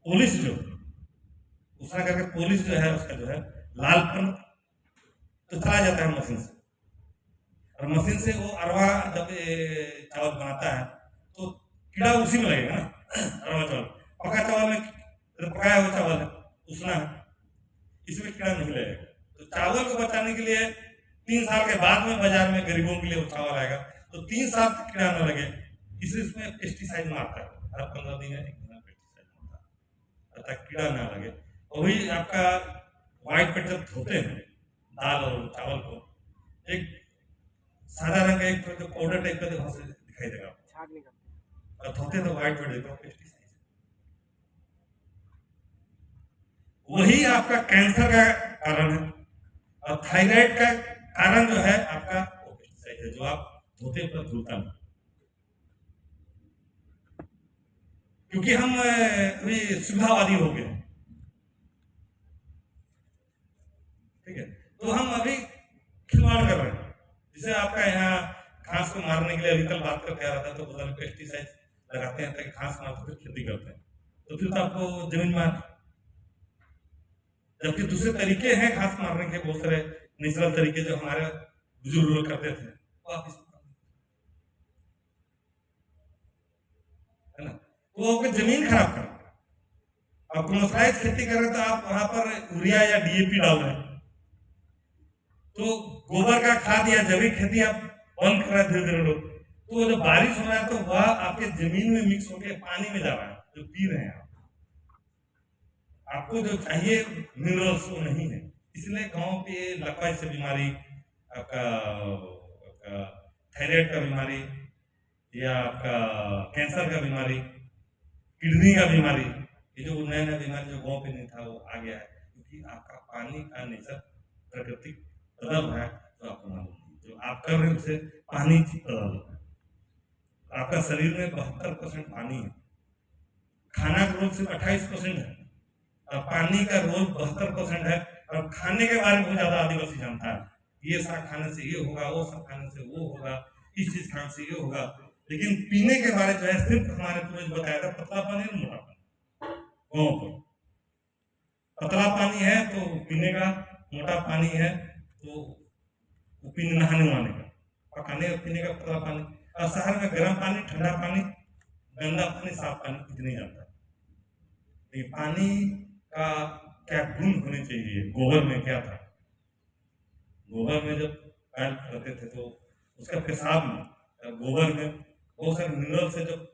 पॉलिश जो उसना करके पॉलिश जो है उसका जो है लालपन तो चला जाता है मशीन से, और मशीन से वो अरवा जब चावल बनाता है तो कीड़ा उसी में लगेगा ना। अरवा चावल, पका चावल में तो पकाया हुआ चावल है, उसना है, इसमें कीड़ा नहीं लगेगा। तो चावल को बचाने के लिए 3 साल के बाद में बाजार में गरीबों के लिए वो चावल आएगा, तो 3 साल तक कीड़ा न लगे इसलिए इसमें पेस्टिसाइड मारता है, हर 15 दिन एक दिन पेस्टिसाइड मारता है ताकि कीड़ा ना लगे। और वही आपका व्हाइट पेट जब धोते हैं दाल और चावल को, एक सादा रंग का एक जो पाउडर टाइप का वहां से दिखाई देगा, और धोते तो व्हाइट पेट देखो पेस्टिसाइड। वही आपका कैंसर का कारण है, और थायराइड का कारण जो है आपका वो पेस्टिसाइड है जो आप धोते पर धुलता नहीं। क्योंकि हम अभी सुविधावादी हो गए, ठीक है, तो हम अभी खिलवाड़ कर रहे हैं। जैसे आपका यहाँ घास को मारने के लिए अभी कल बात करके आ रहा था, तो बदल पेस्टिसाइड लगाते हैं ताकि घास मारते फिर खेती करते हैं, तो फिर तो आपको जमीन मार, जबकि दूसरे तरीके हैं घास मारने के, बहुत सारे नेचुरल तरीके जो हमारे बुजुर्ग लोग करते थे, वो आप है ना, तो आपकी जमीन खराब कर, आप मसलाइज खेती कर रहे तो आप वहां पर यूरिया या डीएपी डाल रहे हैं, तो गोबर का खाद या जैविक खेती आप बंद कर रहे हैं धीरे धीरे लोग, तो जब बारिश हो रहा है तो वह आपके जमीन में मिक्स होकर पानी में जा रहा है, जो पी रहे हैं आप, आपको जो चाहिए मिनरल्स वो नहीं है। इसलिए गांव पे लकवा से बीमारी, आपका थायराइड का बीमारी, या आपका कैंसर का बीमारी, किडनी का बीमारी, ये जो नया नया बीमारी जो गांव पे नहीं था वो आ गया है, क्योंकि आपका पानी का नेचर प्राकृतिक बदल रहा है, तो आपको मालूम नहीं जो आप कर रहे हैं उससे पानी बदल रहा है। आपका शरीर में 72% पानी है, खाना का रोल सिर्फ 28% है, और पानी का रोल 72% है, और खाने के बारे में बहुत ज्यादा आदिवासी जानता है, ये साग खाने से ये होगा, वो साग खाने से वो होगा, इस चीज खाने से ये होगा, लेकिन पीने के बारे जो है सिर्फ हमारे पूर्वज बताया था पतला पानी और मोटा पानी। गाँव पर पतला पानी है तो पीने का, मोटा पानी है तो पीने नहाने वाने का, पकाने और पीने का पतला पानी। और शहर में गर्म पानी, ठंडा पानी, गंदा पानी, साफ पानी कुछ नहीं जानता। ये पानी का क्या गुण होने चाहिए, गोबर में क्या था, गोबर में जब पैर करते थे तो उसका पेशाब में, गोबर में बहुत सारे मिनरल से जब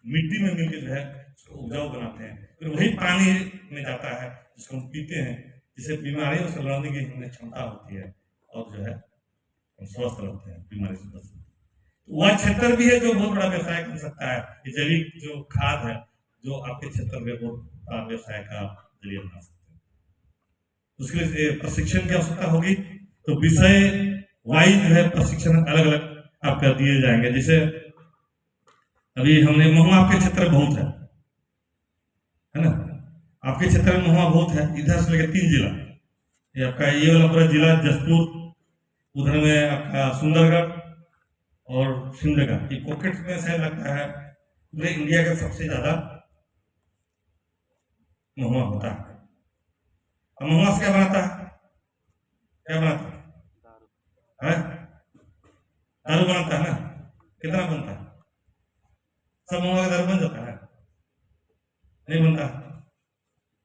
मिट्टी में मिलकर जो है उसको उपजाऊ बनाते हैं, फिर वही पानी में जाता है जिसको हम पीते हैं, जिससे बीमारियों से लड़ने की हमें क्षमता होती है, और जो है हम स्वस्थ रहते हैं, बीमारी से बचते हैं। तो वह क्षेत्र भी है जो बहुत बड़ा व्यवसाय कर सकता है, ये जैविक जो खाद है जो आपके क्षेत्र में बहुत बड़ा व्यवसाय का जरिए बना सकते हैं। उसके लिए प्रशिक्षण की आवश्यकता होगी, तो विषय वाइज जो है प्रशिक्षण अलग अलग आपका दिए जाएंगे। जैसे अभी हमने महुआ, आपके क्षेत्र में बहुत है ना, आपके क्षेत्र में महुआ बहुत है, इधर से लेकर 3 जिला, ये आपका ये वाला पूरा जिला जसपुर, उधर में आपका सुंदरगढ़ और सिमडेगा, ये पॉकेट में से लगता है पूरे इंडिया का सबसे ज्यादा महुआ होता है। अब महुआ से क्या बनाता है, क्या बनाता है, दारू बनाता है ना, कितना बनता है, सब महुआ का दारू बन जाता है, नहीं बनता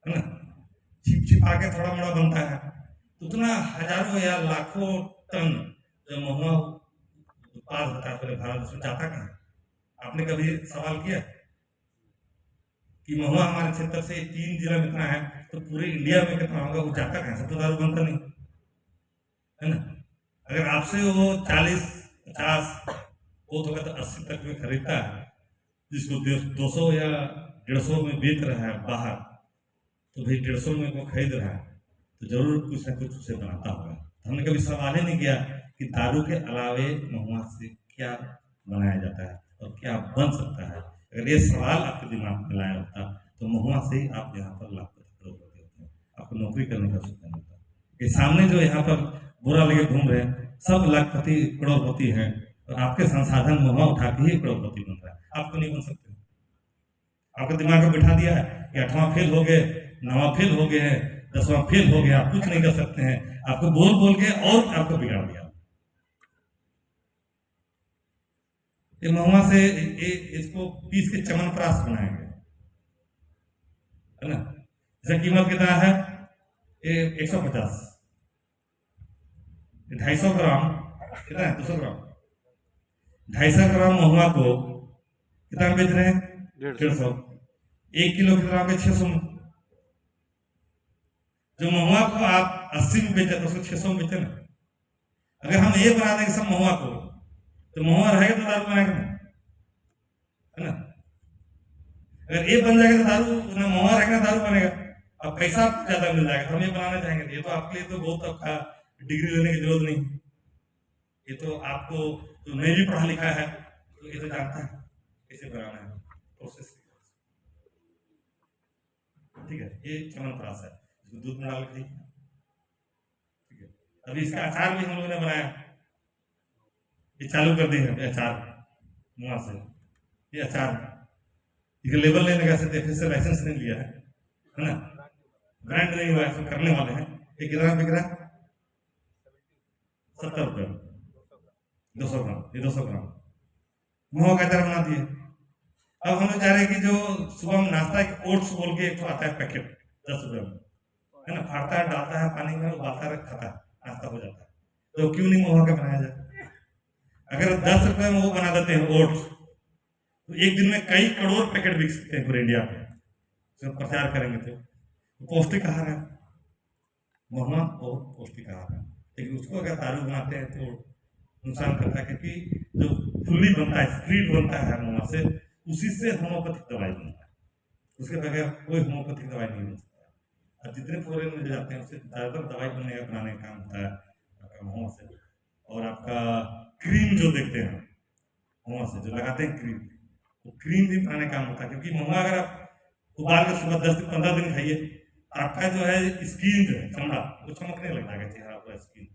है ना, छिप छिपा के थोड़ा मोड़ा बनता है, तो उतना हजारों या लाखों टन जो महुआ उत्पाद होता है पूरे भारत में जाता कहाँ है? आपने कभी सवाल किया कि महुआ हमारे क्षेत्र से 3 जिला में इतना है तो पूरे इंडिया में कितना होगा, वो जाता कहाँ? सब तो दारू बनता नहीं है ना। अगर आपसे वो 40-50 वो तो 80 तक में खरीदता है, जिसको 200 या 150 में बेच रहा है बाहर, तो भाई 150 में वो खरीद रहा है तो जरूर कुछ ना कुछ उसे बनाता होगा। हमने कभी सवाल ही नहीं किया कि दारू के अलावे महुआ से क्या बनाया जाता है और क्या बन सकता है। अगर ये सवाल आपके दिमाग में लाया होता तो महुआ से ही आप यहाँ पर लाखपति करोड़पति होते हैं, आपको नौकरी करने का आवश्यकता नहीं होता। ये सामने जो यहाँ पर बुरा लगे घूम रहे हैं सब लाखपति करोड़पति हैं, और आपके संसाधन महुआ उठा के ही करोड़पति बन रहा है, आपको नहीं बन सकते। आपके दिमाग में बिठा दिया है कि 8वां फेल हो गए 9वां फेल हो गए हैं, 10वां फेल हो गया, आप कुछ नहीं कर सकते हैं, आपको बोल बोल के और आपको बिगाड़ दिया। ये महुआ से इसको पीस के च्यवनप्राश बनाएंगे, है ना। इसका कीमत कितना है? ये 150, 250 ग्राम, कितना है? 200 ग्राम, 250 ग्राम महुआ को कितना में बेच रहे हैं? 150। 1 किलो कितना में? 600 में। जो महुआ को आप 80 में बेचे तो उसको 600 में बेचे ना। अगर हम ये बना देंगे सब महुआ को, तो महुआ रहेगा तो दारू बनाएगा ना, है ना। अगर ये बन जाएगा तो दारू ना, महुआ रहेगा ना दारू बनेगा, अब पैसा ज्यादा मिल जाएगा। तो हम ये बनाना चाहेंगे, ये तो आपके लिए तो बहुत आपका डिग्री लेने की जरूरत नहीं, ये तो आपको जो नहीं भी पढ़ा लिखा है तो ये तो जानता है कैसे बनाना है, प्रोसेस। ठीक है, ये च्यवनप्राश है, इसको दूध में डाल के, ठीक है। अभी इसका अचार भी हम लोगों ने बनाया, ये चालू कर दिए हैं अचार मुआ से। ये अचार इसका लेबल नहीं लगा सकते, फिर से लाइसेंस नहीं लिया है ना, ब्रांड नहीं हुआ है, करने वाले हैं। ये कितना बिक रहा है? 70 रुपये 200 ग्राम। ये 200 ग्राम मुआ का अचार बना दिए। अब हम लोग चाह रहे हैं कि जो सुबह में नाश्ता के ओट्स बोल के एक तो आता है पैकेट 10 रुपये में, है ना, फाड़ता है, डालता है पानी में, उबालता है, खाता है, नाश्ता हो जाता है। तो क्यों नहीं महुआ का बनाया जाए? अगर 10 रुपये में वो बना देते हैं ओट्स, तो एक दिन में कई करोड़ पैकेट बिक सकते हैं पूरे इंडिया में, जब प्रचार करेंगे तो। पौष्टिक आहार है महुआ, बहुत पौष्टिक आहार है, लेकिन उसको अगर दारू बनाते हैं तो नुकसान करता है, क्योंकि जो फुल्ली बनता है, स्प्रीड बनता है महुआ से, उसी से होम्योपैथिक दवाई बनता है, उसके बगैर कोई होम्योपैथिक दवाई नहीं बन सकता। अब जितने फॉरेन में जाते हैं उससे ज़्यादातर दवाई बनाने का काम होता है आपका महुआ से। और आपका क्रीम जो देखते हैं महुआ से जो लगाते हैं क्रीम, वो क्रीम भी बनाने का काम होता है, क्योंकि महुआ अगर आप उबाल के सुबह 10 से 15 दिन खाइए, आपका जो है स्किन जो है चमड़ा वो चमकने लग जाएगा, चेहरा पूरा स्किन।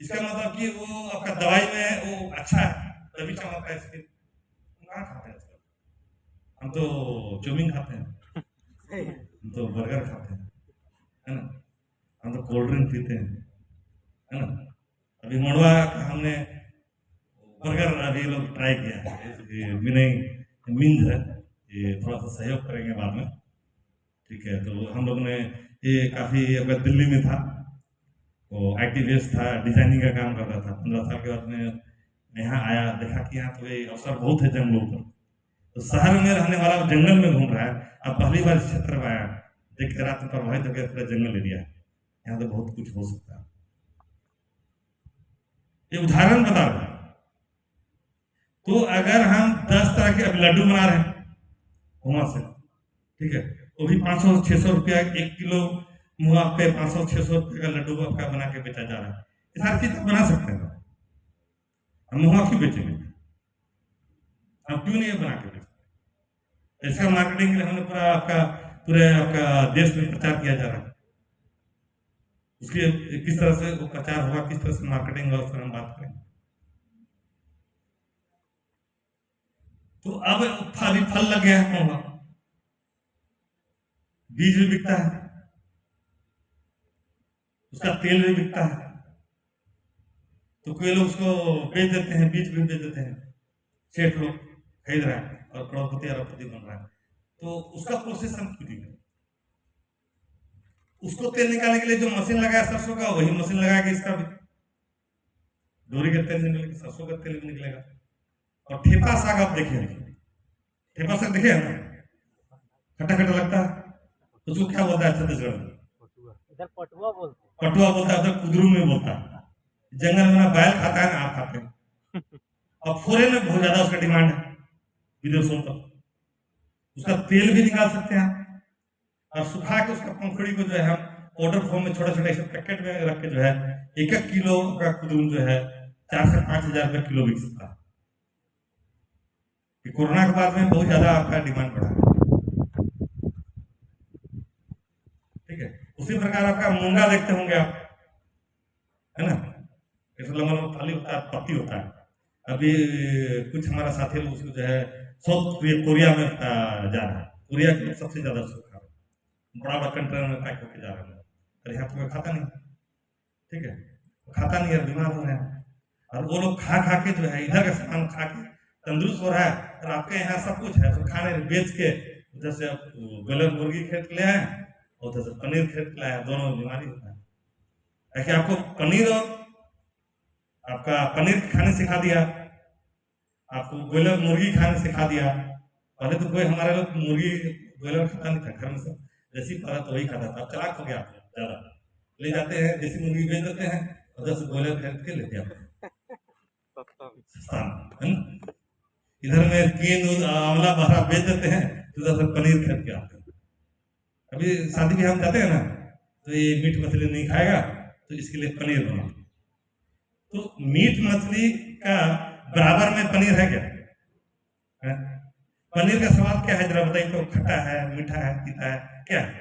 इसका मतलब कि वो आपका दवाई में वो अच्छा है, तभी चमक है स्किन। कहाँ खाते हैं आजकल? हम तो चाउमीन खाते हैं, हम तो बर्गर खाते हैं, है ना, हम तो कोल्ड ड्रिंक पीते हैं, है ना। अभी मड़वा का हमने बर्गर अभी लोग ट्राई किया है, विनय मिंज है, ये थोड़ा सा सहयोग करेंगे बाद में, ठीक है। तो हम लोग ने ये काफ़ी, अगर दिल्ली में था वो IT बेस्ड था, डिजाइनिंग का काम कर रहा था। 15 साल के बाद में यहाँ आया, देखा कि यहाँ तो ये अवसर बहुत है जंगलों पर, तो शहर में रहने वाला जंगल में घूम रहा है, अब पहली बार इस क्षेत्र में आया, देख कर रात में प्रभावित हो गया, पूरा जंगल एरिया है, यहाँ तो बहुत कुछ हो सकता है। ये उदाहरण बता रहा हूं। तो अगर हम 10 तरह के लड्डू बना रहे हैं महुआ से, ठीक है, तो भी 500-600 रुपया 1 किलो मुआ पे 500-600 रुपये का लड्डू आपका बना के बेचा जा रहा है। ये सारी चीज बना सकते हैं, हम मुआ क्यों बेचेंगे? हम क्यों नहीं बना के बेचेंगे? इसका मार्केटिंग के लिए हमने पूरे आपका देश में प्रचार किया जा रहा है। उसके किस तरह से वो प्रचार होगा, किस तरह से मार्केटिंग होगा, उस पर हम बात करेंगे। तो अब फल लग गया है महुआ, बीज भी बिकता है, उसका तेल भी बिकता है, तो कोई लोग उसको बेच देते हैं, बीज भी बेच देते हैं, सेठ लोग खरीद रहा है और करोड़पति अरबपति बन रहा है। तो उसका प्रोसेस हम क्यों नहीं? उसको तेल निकालने के लिए जो मशीन लगाया सरसों का, वही मशीन लगाएगा इसका भी, डोरी का तेल निकलेगा, सरसों का तेल भी निकलेगा। और ठेपा साग आप देखिए, ठेपा साग देखिए ना, खट्टा खट्टा लगता है, तो उसको क्या बोलता है छत्तीसगढ़ में? इधर पटुआ बोलते हैं। पटुआ बोलता है, उधर कुदरू में बोलता है। जंगल में ना बैल खाता है ना आप खाते हैं। और फॉरेन में बहुत ज्यादा उसका डिमांड है, विदेशों तक। उसका तेल भी निकाल सकते हैं और सुखा के उसका पंखुड़ी को जो है हम पाउडर फॉर्म में छोटा छोटा ऐसे पैकेट में रख के जो है 1-1 किलो का कुदरू जो है 4 से 5 हजार रुपये किलो बिक सकता है। कोरोना के बाद में बहुत ज्यादा आपका डिमांड बढ़ा, ठीक है। उसी प्रकार आपका मूंगा देखते होंगे आप, है ना, ऐसे लंबा लंबा थाली होता है, पत्ती होता है। अभी कुछ हमारा साथी लोग उसको जो है साउथ कोरिया में जा रहा है, कोरिया के सबसे ज्यादा उसको खा रहे हैं, बड़ा बड़ा कंटेनर में पैक होकर जा रहे हैं, अरे यहाँ तो कोई खाता नहीं, ठीक है, खाता नहीं है, बीमार हो रहे हैं। और वो लोग खा खा के जो है इधर का सामान खा के तंदुरुस्त हो रहा है, और आपके यहाँ सब कुछ है, तो खाने बेच के उधर से आप ब्रॉयलर मुर्गी खरीद के ले आए और उधर से पनीर खरीद के लाए, दोनों में बीमारी होता है। ऐसे आपको पनीर और आपका पनीर खाने सिखा दिया, आपको ब्रॉयलर मुर्गी खाने सिखा दिया। पहले तो कोई हमारे लोग मुर्गी ब्रॉयलर खाता नहीं था, घर में सब देसी पाला तो वही खाता था। अब चालाक हो गया, आप ज्यादा ले जाते हैं, देसी मुर्गी बेच देते हैं, उधर से ब्रॉयलर खरीद के लेते हैं सस्ता, है ना। इधर में केन दूध आंवला बहरा बेच देते हैं, उधर से पनीर खरीद के आते हैं। अभी शादी ब्याह हम जाते हैं ना, तो ये मीट मछली नहीं खाएगा, तो इसके लिए पनीर बना। तो मीट मछली का बराबर में पनीर है क्या? है? पनीर का स्वाद क्या है जरा बताइए तो? खट्टा है, मीठा है, तीता है, क्या है?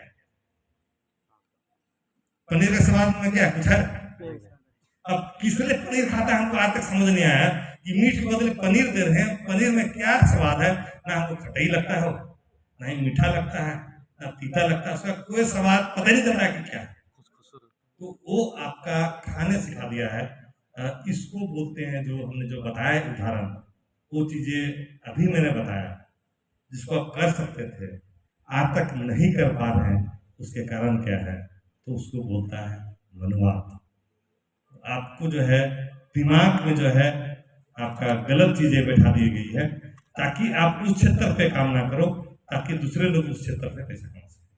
पनीर का स्वाद में क्या कुछ है? अब किसने पनीर खाता है हमको आज तक समझ नहीं आया कि मीट के बदले पनीर दे रहे हैं, पनीर में क्या स्वाद है? ना हमको खटाई लगता है, ना ही मीठा लगता है, ना तीता लगता है, उसका कोई स्वाद पता नहीं चलता है कि क्या है। तो वो आपका खाने सिखा दिया है। इसको बोलते हैं, जो हमने जो बताया उदाहरण, वो चीजें अभी मैंने बताया जिसको आप कर सकते थे आज तक नहीं कर पा रहे हैं, उसके कारण क्या है? तो उसको बोलता है मनुवाद। आपको जो है दिमाग में जो है आपका गलत चीजें बैठा दी गई है ताकि आप उस क्षेत्र पे काम ना करो, ताकि दूसरे लोग उस क्षेत्र पे पैसा कमा सकें।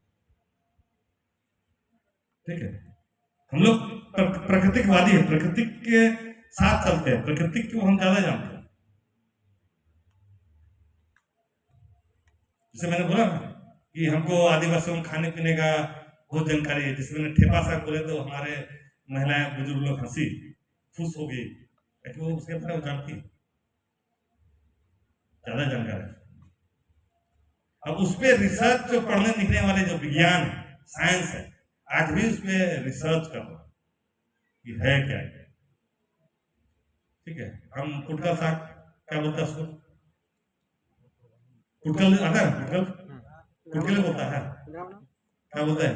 ठीक है, हम लोग प्राकृतिकवादी है, प्रकृति के साथ चलते हैं, प्रकृति को हम ज्यादा जानते हैं। जैसे मैंने बोला ना कि हमको आदिवासियों में खाने पीने का बहुत जानकारी है। जिसमें ठेपा साग बोले तो हमारे महिलाएं बुजुर्ग लोग हंसी खुश हो गई, वो उसके बारे में जानती है, ज्यादा जानकारी है। अब उस पर रिसर्च जो पढ़ने लिखने वाले जो विज्ञान साइंस है, आज भी उस पर रिसर्च कर रहा कि है क्या है। ठीक है, हम कुटका साग क्या बोलता है उसको? कुटकल आता है, कुटकल बोलता है, क्या बोलता है?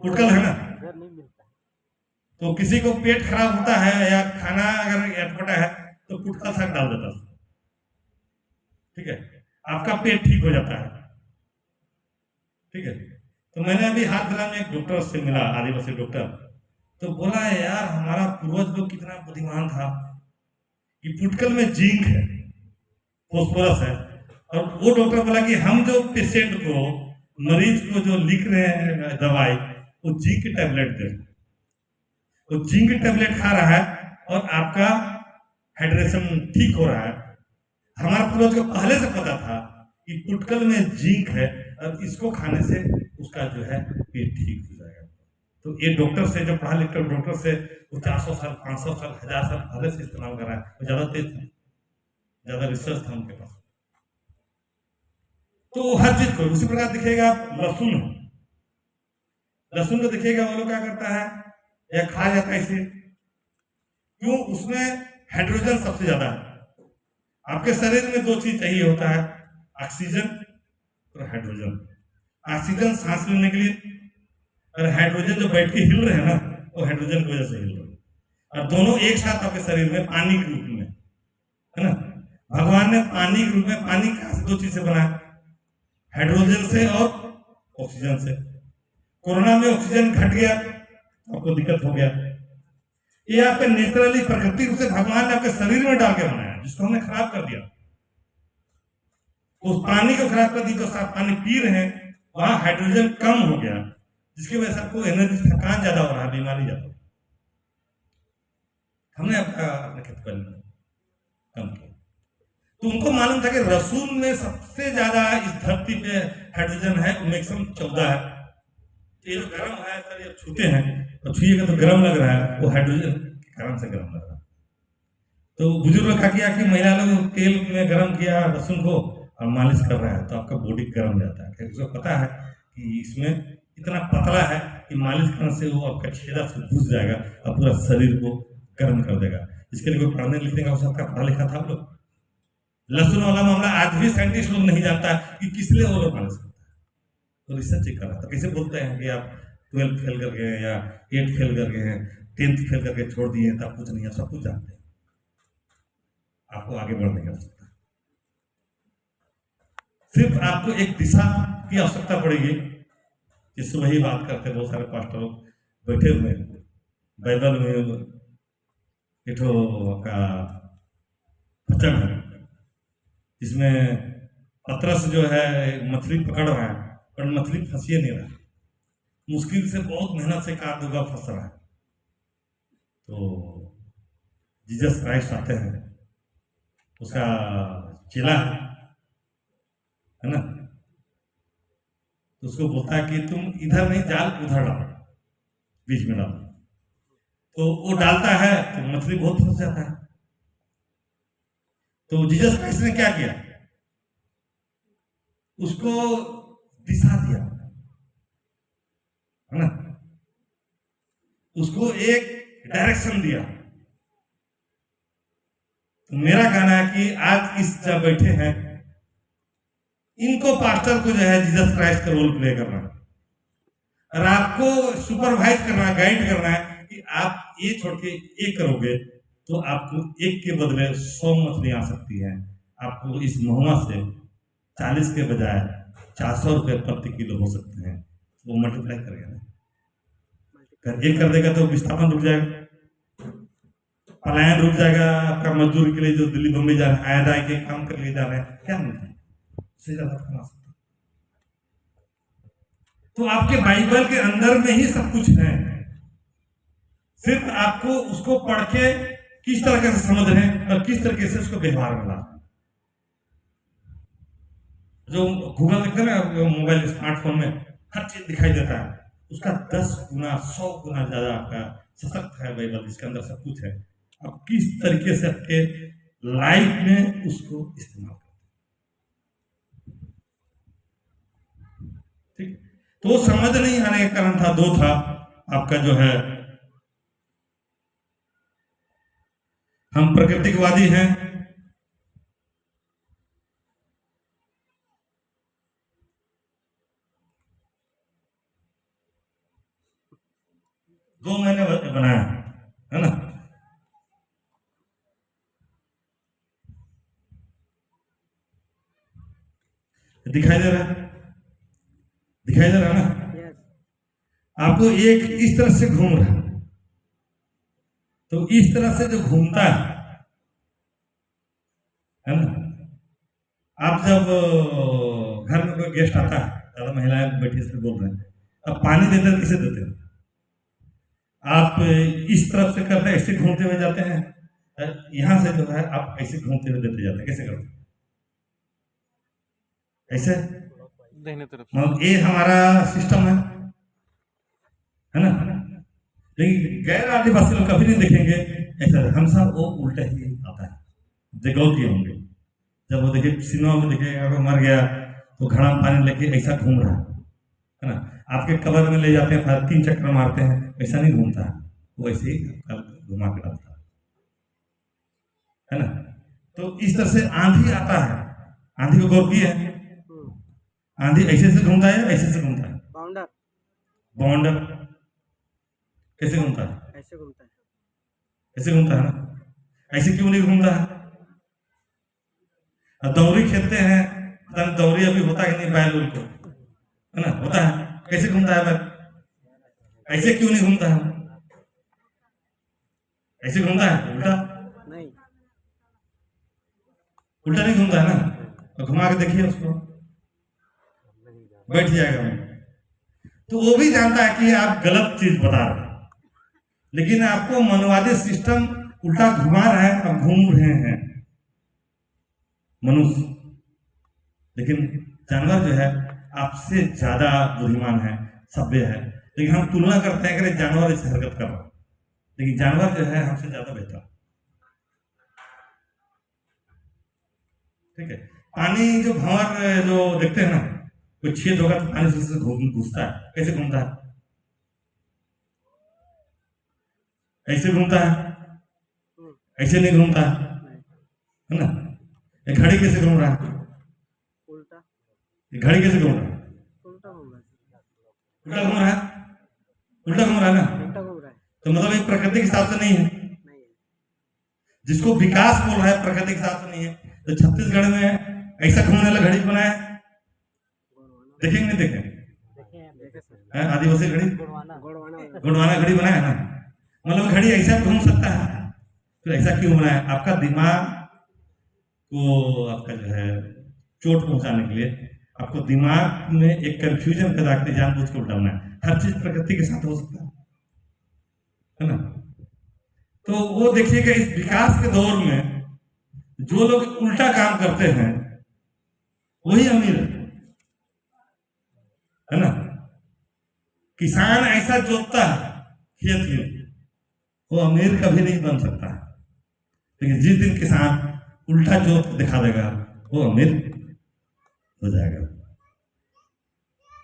कुटकल है ना। तो किसी को पेट खराब होता है या खाना अगर अटपटा है तो कुटका साग डाल देता है, ठीक है, आपका पेट ठीक हो जाता है। ठीक है, तो मैंने अभी हाल फिलहाल में एक डॉक्टर से मिला, आदिवासी डॉक्टर, तो बोला है यार हमारा पूर्वज लोग कितना बुद्धिमान था कि फुटकल में जिंक है, फॉस्फोरस है, और वो डॉक्टर बोला कि हम जो पेशेंट को, मरीज को जो लिख रहे हैं दवाई, वो जिंक की टैबलेट दे, वो जिंक की टैबलेट खा रहा है और आपका हाइड्रेशन ठीक हो रहा है। हमारा पूर्वज को पहले से पता था कि फुटकल में जिंक है और इसको खाने से उसका जो है पेट ठीक हो जाएगा। तो ये डॉक्टर से, जो पढ़ा लिखा डॉक्टर से, वो 400 साल 500 साल 1000 साल पहले से इस्तेमाल कर रहा है, वो ज्यादा तेज था, ज्यादा रिसर्च था उनके पास। तो हर चीज को उसी प्रकार दिखेगा। लहसुन, लहसुन को दिखेगा वो लोग क्या करता है या खा जाता है इसे, क्यों? उसमें हाइड्रोजन सबसे ज्यादा है। आपके शरीर में दो चीज चाहिए होता है, ऑक्सीजन और हाइड्रोजन। ऑक्सीजन सांस लेने के लिए, और हाइड्रोजन जो बैठ के हिल रहे हैं ना, वो हाइड्रोजन की वजह से हिल रहे हैं, और दोनों एक साथ आपके शरीर में पानी के रूप में है ना। भगवान ने पानी के रूप में, पानी कहां से? दो चीज से बना है, हाइड्रोजन से और ऑक्सीजन से। कोरोना में ऑक्सीजन घट गया, आपको दिक्कत हो गया। ये आपके नेचुरली प्रकृति रूप से भगवान ने आपके शरीर में डाल के बनाया, जिसको हमने खराब कर दिया। उस पानी को खराब कर दी, जो साफ पानी पी रहे हैं वहां हाइड्रोजन कम हो गया, जिसकी वजह से आपको एनर्जी, थकान ज्यादा हो रहा है, बीमारी ज्यादा। हमने अपने खेत पर कम किया। तो उनको मालूम था कि लहसुन में सबसे ज्यादा इस धरती पे हाइड्रोजन है, मैक्सिमम 14 है। ये जो गर्म है सर, ये छूते हैं तो छुएगा तो गर्म लग रहा है, वो हाइड्रोजन के कारण से गर्म लग रहा है। तो बुजुर्ग लोग क्या किया कि महिला लोग तेल में गर्म किया लहसुन को और मालिश कर रहा है, तो आपका बॉडी गर्म जाता है, क्योंकि उसको पता है कि इसमें इतना पतला है कि मालिश करने से वो आपका छेदा से घुस जाएगा और पूरा शरीर को गर्म कर देगा। इसके लिए कोई पढ़ने लिखने का हो सकता है, पढ़ा लिखा था आप लोग? लहसुन वाला मामला आज भी साइंटिस्ट लोग नहीं जानता कि किस लिए वो लोग मालिश करता है, तो रिसर्च चेक कर रहा था। कैसे बोलते हैं कि आप 12 फेल कर गए हैं या 8 फेल कर गए हैं, 10th फेल करके छोड़ दिए हैं, तब कुछ नहीं है, सब कुछ जानते हैं, आपको आगे बढ़ नहीं कर सकता। सिर्फ आपको एक दिशा की आवश्यकता पड़ेगी। जिससे वही बात करते हैं, बहुत सारे पास्टर लोग बैठे हुए हैं, बाइबल में एक आपका वचन है जिसमें पतरस जो है मछली पकड़ रहा है, पर मछली फंसी नहीं रहा, मुश्किल से बहुत मेहनत से काट दूंगा फंस रहा है। तो जीसस क्राइस्ट आते हैं, उसका चेला है ना, तो उसको बोलता है कि तुम इधर नहीं, जाल उधर डालो, बीच में डालो। तो वो डालता है तो मछली बहुत फंस जाता है। तो जीसस क्राइस्ट ने क्या किया, उसको दिशा दिया, है ना, उसको एक डायरेक्शन दिया। तो मेरा कहना है कि आज इस जब बैठे हैं, इनको पास्टर को जो है जीसस क्राइस्ट का रोल प्ले करना है, और आपको सुपरवाइज करना, गाइड करना है कि आप ये छोड़ के ये करोगे तो आपको एक के बदले 100 मछली आ सकती है। आपको इस महुआ से 40 के बजाय 400 रुपये प्रति किलो हो सकते हैं। वो मल्टीप्लाई करेगा ना, अगर एक कर देगा तो विस्थापन रुक जाएगा, पलायन रुक जाएगा। आपका मजदूर के लिए जो दिल्ली बम्बई जा रहे हैं, आय के काम कर लिए जा रहे हैं, क्या मिलता है, उससे ज्यादा कमा सकते। तो आपके बाइबल के अंदर में ही सब कुछ है, सिर्फ आपको उसको पढ़ के किस तरह से समझ रहे हैं और किस तरीके से उसको व्यवहार में ला। जो गूगल देखते हैं ना, मोबाइल स्मार्टफोन में हर चीज दिखाई देता है, उसका 10 गुना 100 गुना ज्यादा आपका सशक्त है बाइबल, इसके अंदर सब कुछ है। आप किस तरीके से आपके लाइफ में उसको इस्तेमाल करते, ठीक। तो समझ नहीं आने का कारण था, दो था आपका जो है, हम प्राकृतिकवादी हैं, दो महीने बनाया है ना, दिखाई दे रहा है, दिखाई दे रहा है ना। आपको एक इस तरह से घूम रहा है, तो इस तरह से जो घूमता है ना, आप जब घर में कोई गेस्ट आता है, ज्यादा महिलाएं बैठी से बोल रहे हैं, अब पानी देते हैं, किसे देते हैं, आप इस तरफ से करते हैं, ऐसे घूमते हुए जाते हैं, यहां से जो है आप ऐसे घूमते हुए देते जाते हैं, कैसे करते हैं, ऐसे दाहिने तरफ। मतलब ये हमारा सिस्टम है ना। लेकिन गैर आदिवासी लोग कभी नहीं देखेंगे ऐसा, हम सब वो उल्टा ही आता है, देखो किए होंगे, जब वो देखिए सिनेमा में देखेगा अगर मर गया तो घड़ा में पानी लेके ऐसा घूम रहा है ना, आपके कबर में ले जाते हैं, 3 चक्कर मारते हैं, ऐसा नहीं घूमता है, वो ऐसे ही घुमा के डालता है ना। तो इस तरह से आंधी आता है, आंधी को गौर किया है, आंधी ऐसे से घूमता है, ऐसे से घूमता है, बाउंडर बाउंडर कैसे घूमता है, ऐसे घूमता है, ऐसे घूमता है ना, ऐसे क्यों नहीं घूमता है। दौरी खेलते हैं, दौरी अभी होता है नहीं, बैल को है ना, होता है, कैसे घूमता है बैल, ऐसे क्यों नहीं घूमता है, ऐसे घूमता है, उल्टा नहीं उल्टा नहीं घूमता है ना, तो घुमा के देखिए उसको, बैठ जाएगा वो। तो वो भी जानता है कि आप गलत चीज बता रहे हैं, लेकिन आपको मनवादी सिस्टम उल्टा घुमा रहा है, आप घूम रहे हैं मनुष्य। लेकिन जानवर जो है आपसे ज्यादा बुद्धिमान है, सभ्य है, लेकिन हम तुलना करते हैं कि जानवर ऐसे हरकत कर रहा है, लेकिन जानवर जो है हमसे ज्यादा बेहतर, ठीक है। पानी जो भंवर जो देखते हैं ना, कोई छेद होगा तो पानी से घुसता है, कैसे घूमता है, ऐसे घूमता है, ऐसे नहीं घूमता है ना। ये घड़ी कैसे घूम रहा है? उल्टा ये घड़ी कैसे घूम रहा है? उल्टा घूम रहा है। उल्टा घूम रहा है, उल्टा घूम रहा है ना। उल्टा घूम रहा है। तो मतलब ये प्रकृति के हिसाब से नहीं है। नहीं है। जिसको विकास बोल रहा है प्रकृति के हिसाब से नहीं है। तो छत्तीसगढ़ में ऐसा घूमने वाला घड़ी बनाया है, देखेंगे नहीं देखेंगे? देखे हैं, देखे सर। हैं? आदिवासी घड़ी गुड़वाना गुड़वाना गुणवाना घड़ी बनाया है ना। मतलब घड़ी ऐसा घूम सकता है, तो ऐसा क्यों बनाया? आपका दिमाग को आपका जो है चोट पहुंचाने के लिए आपको दिमाग में एक कंफ्यूजन पैदा करके जानबूझ के उल्टा बनाया। हर चीज प्रकृति के साथ हो सकता है ना। तो वो देखिएगा इस विकास के दौर में जो लोग उल्टा काम करते हैं वही अमीर है ना। किसान ऐसा जोतता है खेत में, वो अमीर कभी नहीं बन सकता। लेकिन जिस दिन किसान उल्टा जोत दिखा देगा वो अमीर हो जाएगा।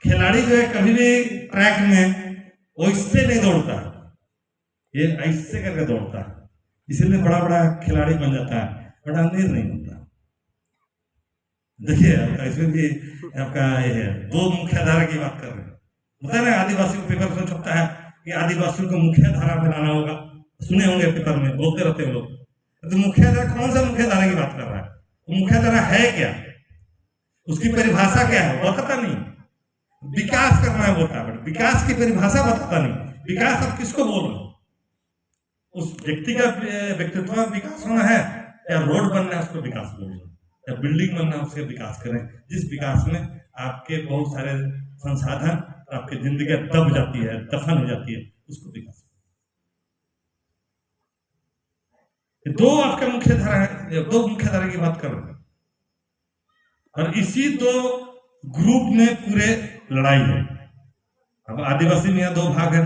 खिलाड़ी जो है कभी भी ट्रैक में वो इससे नहीं दौड़ता, ये ऐसे करके दौड़ता है, इसीलिए बड़ा बड़ा खिलाड़ी बन जाता है, बड़ा अमीर नहीं बनता। देखिए आपका इसमें भी आपका ये है, दो मुख्य धारा की बात कर रहे हैं। होता है ना आदिवासी को पेपर में छपता है कि आदिवासियों को मुख्य धारा में लाना होगा, सुने होंगे पेपर में, बोलते रहते हैं लोग। तो मुख्य धारा कौन सा मुख्य धारा की बात कर रहा है? वो मुख्य धारा है क्या, उसकी परिभाषा क्या है बताता नहीं। विकास करना है बोलता है, बट विकास की परिभाषा बताता नहीं। विकास आप किसको बोल रहे हो? उस व्यक्ति का व्यक्तित्व में विकास होना है, या रोड बनना है उसको विकास बोल रहे हो, या बिल्डिंग बनना है उसके विकास करें। जिस विकास में आपके बहुत सारे संसाधन आपकी जिंदगी दब जाती है, दफन हो जाती है, उसको विकास। दो आपका मुख्य धारा है, दो मुख्य धारा की बात कर रहे हैं, और इसी दो ग्रुप में पूरे लड़ाई है। अब आदिवासी में यहाँ दो भाग है,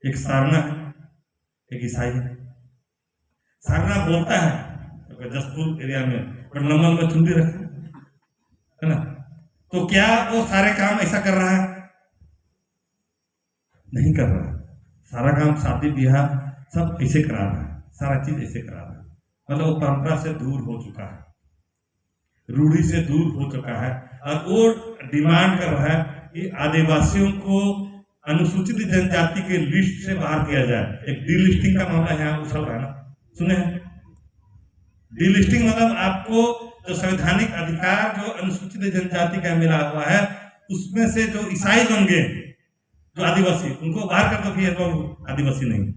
एक सारना है, एक ईसाई है। सारना बोलता है जसपुर एरिया में, पर नमल में चुंडी रखा है ना। तो क्या वो सारे काम ऐसा कर रहा है? नहीं कर रहा। सारा काम शादी ब्याह सब ऐसे करा रहा है, सारा चीज ऐसे करा रहा है। मतलब वो परंपरा से दूर हो चुका है, रूढ़ी से दूर हो चुका है, और वो डिमांड कर रहा है कि आदिवासियों को अनुसूचित जनजाति के लिस्ट से बाहर किया जाए। एक डीलिस्टिंग का मामला यहाँ उछल रहा है ना, सुने हैं? डीलिस्टिंग मतलब आपको जो संवैधानिक अधिकार जो अनुसूचित जनजाति का मिला हुआ है, उसमें से जो ईसाई बन गए, जो आदिवासी, उनको बाहर कर दो कि ये लोग आदिवासी नहीं।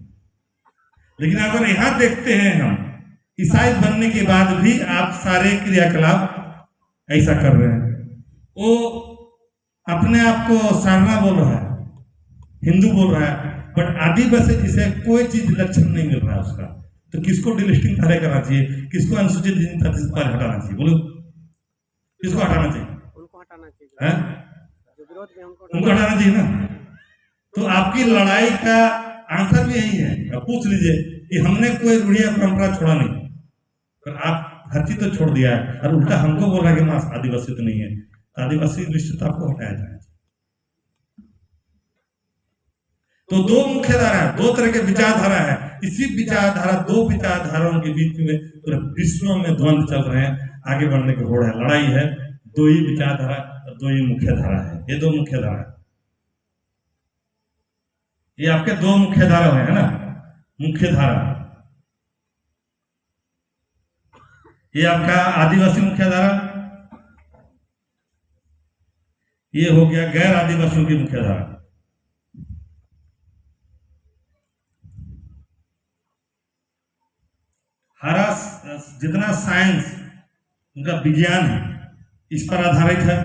लेकिन अगर यहां देखते हैं हम, ईसाई बनने के बाद भी आप सारे क्रियाकलाप ऐसा कर रहे हैं। वो अपने आप को सारना बोल रहा है, हिंदू बोल रहा है, बट आदिवासी जिसे कोई चीज लक्षण नहीं मिल रहा है उसका। तो किसको डिलिस्टिंग पहले करना चाहिए, किसको अनुसूचित जनजाति से पहले हटाना चाहिए? बोलो, किसको हटाना चाहिए? उनको हटाना चाहिए। हैं? जो विरोध में उनको हटाना चाहिए ना। तो आपकी लड़ाई का आंसर भी यही है। आप पूछ लीजिए कि हमने कोई रूढ़िया परंपरा छोड़ा नहीं, पर आप हर चीज तो छोड़ दिया है, और उल्टा हमको बोल रहा है कि मां आदिवासी तो नहीं है। आदिवासी निश्चित आपको हटाया जाए। तो दो मुख्य धारा है, दो तरह के विचारधारा है। इसी विचारधारा, दो विचारधाराओं के बीच में पूरे विश्व में द्वंद्व चल रहे हैं, आगे बढ़ने की होड़ है, लड़ाई है। दो ही विचारधारा और दो ही मुख्य धारा है। ये दो मुख्य धारा है, ये आपके दो मुख्य धारा है ना। मुख्य धारा ये आपका आदिवासी मुख्य धारा, ये हो गया गैर आदिवासियों की मुख्य धारा। हरा जितना साइंस उनका विज्ञान है इस पर आधारित है,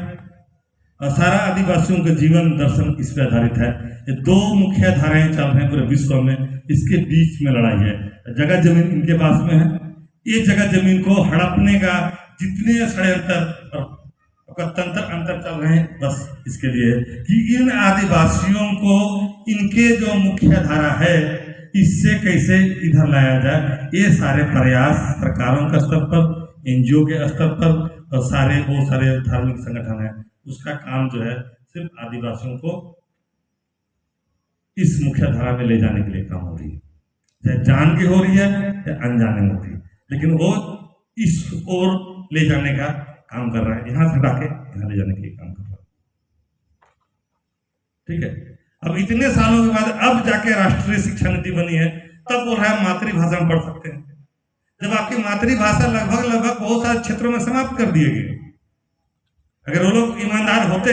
और सारा आदिवासियों का जीवन दर्शन इस पर आधारित है। ये दो मुख्य धाराएं चल रहे हैं पूरे विश्व में, इसके बीच में लड़ाई है। जगह जमीन इनके पास में है, ये जगह जमीन को हड़पने का जितने षड्यंत्र और तंत्र अंतर चल रहे हैं, बस इसके लिए कि इन आदिवासियों को इनके जो मुख्य धारा है इससे कैसे इधर लाया जाए। ये सारे प्रयास सरकारों के स्तर पर, एनजीओ के स्तर पर, और सारे बहुत सारे धार्मिक संगठन है, उसका काम जो है सिर्फ आदिवासियों को इस मुख्य धारा में ले जाने के लिए काम हो रही है, चाहे जान के हो रही है या अनजाने में हो रही है। लेकिन वो इस ओर ले जाने का काम कर रहा है, यहाँ से हटा के यहाँ ले जाने के काम कर रहा है। ठीक है, अब इतने सालों के बाद अब जाके राष्ट्रीय शिक्षा नीति बनी है, तब बोल रहा है मातृभाषा में पढ़ सकते हैं, जब आपकी मातृभाषा लगभग बहुत सारे क्षेत्रों में समाप्त कर दिए गए। अगर वो लोग ईमानदार होते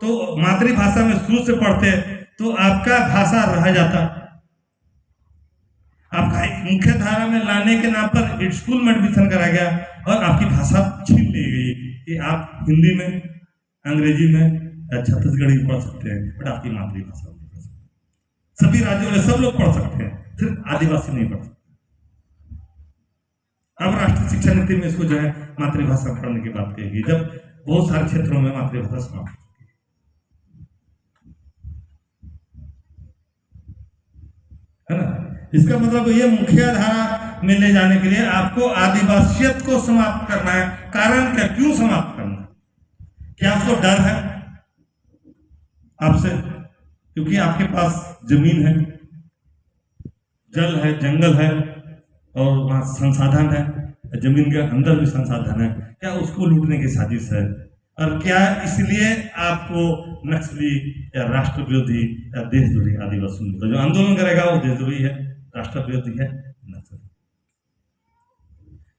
तो मातृभाषा में शुरू से पढ़ते तो आपका भाषा रह जाता। आपका मुख्य धारा में लाने के नाम पर स्कूल में एडमिशन करा गया और आपकी भाषा छीन ली गई कि आप हिंदी में, अंग्रेजी में या छत्तीसगढ़ी पढ़ सकते हैं, बट आपकी मातृभाषा नहीं पढ़ सकते। सभी राज्यों में सब लोग पढ़ सकते हैं, सिर्फ आदिवासी नहीं पढ़ सकते। अब राष्ट्रीय शिक्षा नीति में इसको जो है मातृभाषा पढ़ने की बात कही गई, जब बहुत सारे क्षेत्रों में मातृभाषा समाप्त है ना। इसका मतलब ये मुख्य धारा में ले जाने के लिए आपको आदिवासियत को समाप्त करना है। कारण क्या, क्यों समाप्त करना है? क्या आपको डर है आपसे? क्योंकि आपके पास जमीन है, जल है, जंगल है और वहां संसाधन है, जमीन के अंदर भी संसाधन है, क्या उसको लूटने की साजिश है? और क्या इसलिए आपको नक्सली या राष्ट्र विरोधी या देशद्रोही आदिवासी जो आंदोलन करेगा वो देशद्रोही है, राष्ट्र विरोधी है, नक्सली?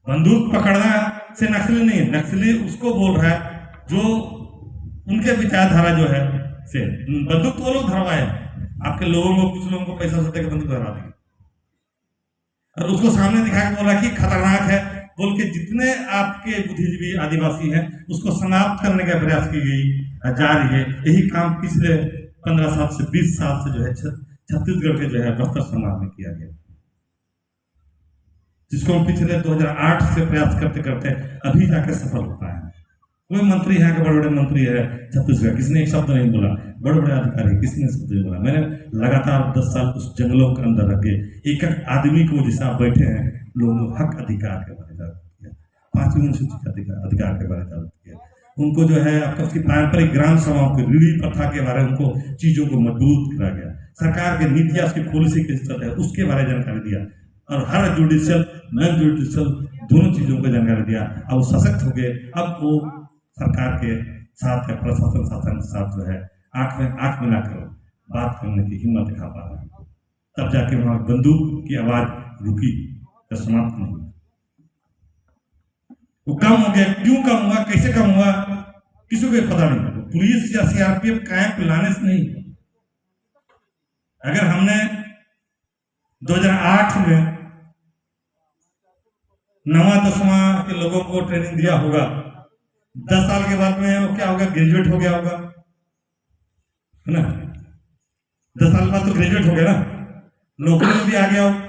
बंदूक पकड़ना से नक्सली नहीं, नक्सली उसको बोल रहा है जो उनके विचारधारा जो है से। बंदूक तो वो लोग धरवाए, आपके लोगों को, कुछ लोगों को पैसा देकर बंदूक धरवा देंगे और उसको सामने दिखा के बोला कि खतरनाक है बोल के जितने आपके बुद्धिजीवी आदिवासी हैं उसको समाप्त करने का प्रयास की गई जा रही है। यही काम पिछले 15 साल से 20 साल से जो है छत्तीसगढ़ के जो है बस्तर समाज में किया गया, जिसको हम पिछले 2008 से प्रयास करते करते अभी जाके सफल हो पाए हैं। कोई मंत्री है, बड़े बड़े मंत्री है छत्तीसगढ़, किसी ने एक शब्द नहीं बोला, बड़े बड़े अधिकारी किसी ने शब्द नहीं बोला। मैंने लगातार 10 साल उस जंगलों के अंदर रख के एक एक आदमी को, जैसे आप बैठे हैं, लोगों को हक अधिकार के बारे में जागरूक किया, 5वीं अनुसूची अधिकार के बारे में जागरूक किया, उनको जो है आपका उसकी पारंपरिक ग्राम सभाओं की रीढ़ी प्रथा के बारे में उनको चीजों को मजबूत करा गया, सरकार की नीतियां, उसकी पॉलिसी की स्थिति है उसके बारे में जानकारी दिया और हर जुडिशियल नॉन जुडिशियल दोनों चीजों को जानकारी दिया। अब वो सशक्त हो गए, अब वो सरकार के साथ या प्रशासन शासन के साथ जो है आंख में आंख मिलाकर बात करने की हिम्मत दिखा पा रहा है। तब जाके वहां बंदूक की आवाज रुकी, तो समाप्त नहीं हुई, वो कम हो गया। क्यों कम हुआ, कैसे कम हुआ, किसी को पता नहीं। पुलिस या सीआरपीएफ कैंप लाने से नहीं। अगर हमने 2008 में 9वां 10वां के लोगों को ट्रेनिंग दिया होगा, 10 साल के बाद में वो क्या होगा, ग्रेजुएट हो गया होगा, है ना। 10 साल बाद तो ग्रेजुएट हो गया ना, नौकरी में भी आ गया हो।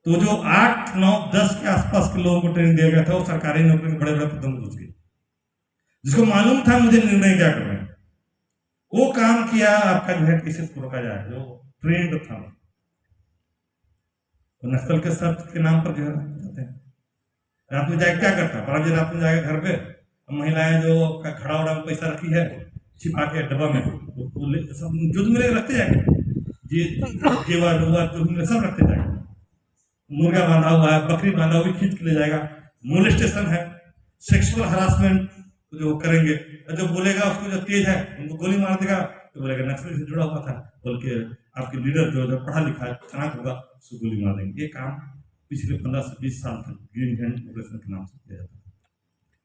तो जो 8, 9, 10 के आसपास के लोगों को ट्रेनिंग दिया गया था वो सरकारी नौकरी में बड़े बड़े पदों पर घुस गए, जिसको मालूम था मुझे निर्णय क्या करना है, वो काम किया। आपका जो है कैसे रोका जाए, जो ट्रेंड था तो नक्सल के शर्त के नाम पर जो है जाते हैं। रात में जाके क्या करता है, 12 बजे रात में जाएगा घर पे, महिलाएं जो खड़ा उड़ा में पैसा रखी है छिपा के डब्बा में, सब जो तुम रखते जाएंगे, जेवर जो तुमने सब रखते जाएंगे। मुर्गा बांधा हुआ है, बकरी बांधा हुआ, खींच के ले जाएगा। मोलेस्टेशन है, सेक्सुअल हरासमेंट जो करेंगे, जो बोलेगा उसको जो तेज है उनको गोली मार देगा, तो बोलेगा नक्सली से जुड़ा हुआ था, बल्कि आपके लीडर जो पढ़ा लिखा है चाणक होगा उसको गोली मार देंगे। ये काम पिछले 15 से 20 साल तक ग्रीन हैंड ऑपरेशन के नाम से किया जाता है।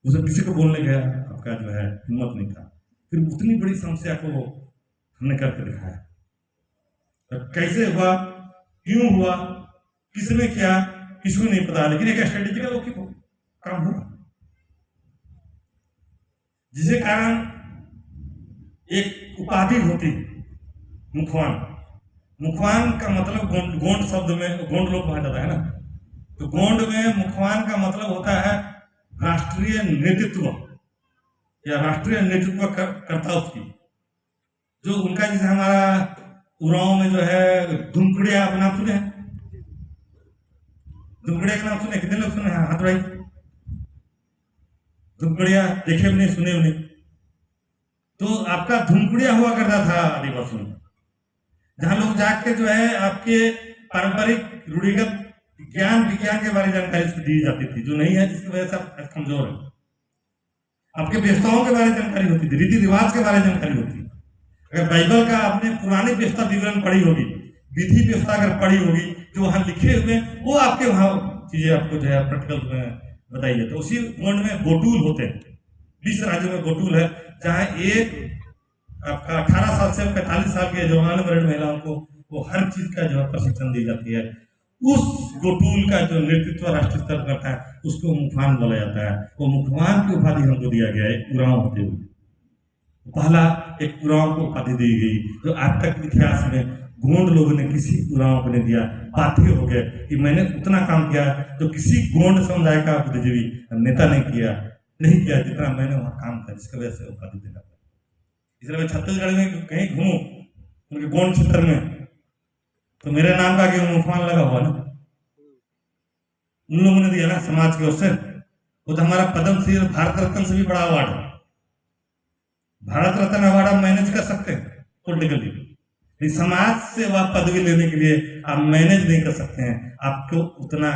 उसे किसी को बोलने गया, आपका जो है हिम्मत नहीं था, फिर उतनी बड़ी समस्या को हमने करके दिखाया। तो कैसे हुआ, क्यों हुआ, किसने किया, किसी को नहीं पता, लेकिन एक स्ट्रेटेजिकल काम हुआ, जिसके कारण एक उपाधि होती मुखवान। मुखवान का मतलब गोंड शब्द में गोंड लोग कहा जाता है ना, तो गोंड में मुखवान का मतलब होता है राष्ट्रीय नेतृत्व या राष्ट्रीय नेतृत्व करता उसकी, जो उनका जैसे हमारा उराव में जो है धुमकुड़िया, आप नाम सुने हैं? धुमकुड़िया का नाम सुने? कितने लोग सुने हैं? हाथ उठाइए। धुमकुड़िया देखे भी नहीं, सुने भी नहीं। तो आपका धुमकुड़िया हुआ करता था आदिवासियों में, जहां लोग जाके जो है आपके पारंपरिक रूढ़िगत ज्ञान विज्ञान के बारे में जानकारी उसको दी जाती थी, जो नहीं है जिसकी वजह से आप कमजोर है। आपके व्यवस्थाओं के बारे में जानकारी होती थी, रीति रिवाज के बारे में जानकारी होती। अगर बाइबल का आपने पुरानी व्यवस्था विवरण पढ़ी होगी, विधि व्यवस्था अगर पढ़ी होगी, जो वहां लिखे हुए वो आपके वहां चीजें आपको जो है प्रैक्टिकल में बताई जाती है। उसी गोंड में गोटूल होते हैं, 20 राज्यों में गोटूल है, जहाँ एक आपका 18 साल से 45 साल के जवान वर्ण महिलाओं को वो हर चीज का जो है प्रशिक्षण दी जाती है। उस गोटूल का जो नेतृत्व राष्ट्रीय स्तर पर करता है उसको मुखवान बोला जाता है। वो मुखवान की उपाधि हमको दिया गया है उरांव होते हुए। पहला एक उरांव को उपाधि दी गई, जो आज तक इतिहास में गोंड लोगों ने किसी उरांव को नहीं दिया। बाध्य हो गए कि मैंने उतना काम किया जो किसी गोंड समुदाय का बुद्धिजीवी नेता नहीं किया जितना मैंने वहां काम किया, जिसकी वजह से उपाधि देना पड़ा। इसलिए मैं छत्तीसगढ़ में कहीं घूमूं उनके गोंड क्षेत्र में, तो मेरे नाम का क्यों मुखवान लगा हुआ ना, उन लोगों ने दिया ना समाज की ओर से। वो तो हमारा पद्म श्री भारत रत्न से भी बड़ा अवार्ड है। भारत रत्न अवार्ड आप मैनेज कर सकते हैं पोलिटिकली, लेकिन समाज से वह पदवी लेने के लिए आप मैनेज नहीं कर सकते हैं। आपको उतना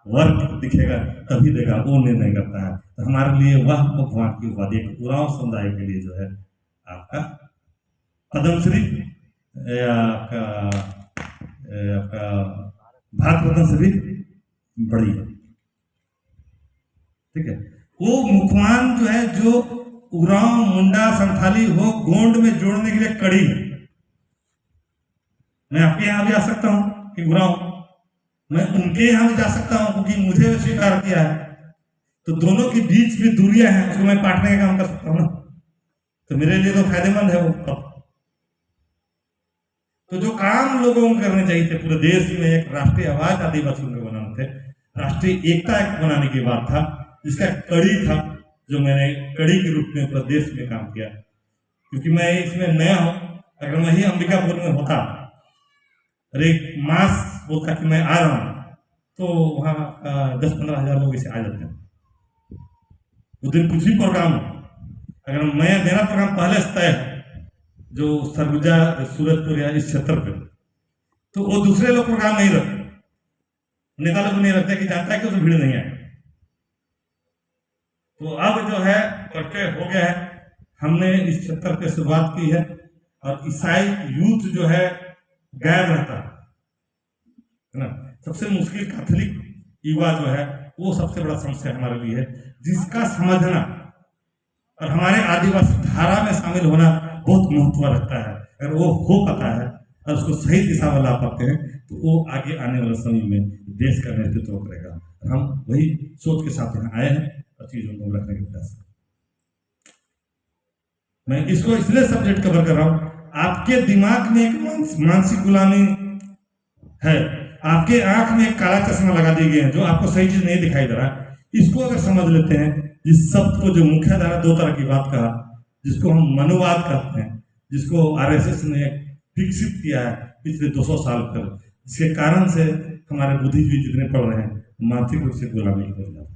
वर्क दिखेगा तभी देगा, वो निर्णय करता है। तो हमारे लिए वह मुखवान की उपाधि उरांव समुदाय के लिए जो है आपका पद्मश्री या आपका भारत रत्न से भी बड़ी है, ठीक है। वो मुखवान जो है, जो उरांव मुंडा संथाली हो गोंड में जोड़ने के लिए कड़ी है। मैं आपके यहाँ भी आ सकता हूँ कि उरांव, मैं उनके यहाँ भी जा सकता हूँ क्योंकि मुझे भी स्वीकार किया है। तो दोनों के बीच भी दूरियां हैं, उसको मैं पाटने का काम कर सकता हूँ ना, तो मेरे लिए तो फायदेमंद है वो। तो जो काम लोगों को करने चाहिए थे पूरे देश में, एक राष्ट्रीय आवाज आदिवासियों को बनाना थे, राष्ट्रीय एकता बनाने की बात था, जिसका कड़ी था, जो मैंने कड़ी के रूप में पूरे देश में काम किया। क्योंकि मैं इसमें नया हूं, अगर मैं ही अंबिकापुर में होता और एक मास बोलता कि मैं आ रहा हूं, तो वहां 10-15 हजार लोग इसे आ जाते हैं। उस दिन कुछ भी प्रोग्राम, अगर मेरा प्रोग्राम पहले से तय है, जो सरगुजा सूरजपुर या इस क्षेत्र पे, तो वो दूसरे लोग प्रोग्राम नहीं रखते, नेता लोग नहीं रखते कि जानता है कि उसमें भीड़ नहीं है। तो अब जो है इकट्ठे हो गया है, हमने इस क्षेत्र पे शुरुआत की है। और ईसाई यूथ जो है गायब रहता है ना, सबसे मुश्किल कैथोलिक युवा जो है वो सबसे बड़ा समस्या हमारे लिए है, जिसका समझना और हमारे आदिवासी धारा में शामिल होना बहुत महत्व रखता है। अगर वो हो पाता है और उसको सही दिशा में ला पाते हैं, तो वो आगे आने वाले समय में देश का नेतृत्व करेगा। हम वही सोच के साथ यहाँ आए हैं और चीजों को रखने के प्रयास। मैं इसको इसलिए सब्जेक्ट कवर कर रहा हूं, आपके दिमाग में एक मानसिक गुलामी है, आपके आंख में एक काला चश्मा लगा दिए गए हैं जो आपको सही चीज नहीं दिखाई दे रहा। इसको अगर समझ लेते हैं, जिस शब्द को, जो मुख्य धारा दो तरह की बात कहा, जिसको हम मनुवाद कहते हैं, जिसको आरएसएस ने विकसित किया है पिछले 200 साल पर, जिसके कारण से हमारे बुद्धिजीवी जितने पढ़ रहे हैं मानसिक रूप से गुलामी हो जाता है।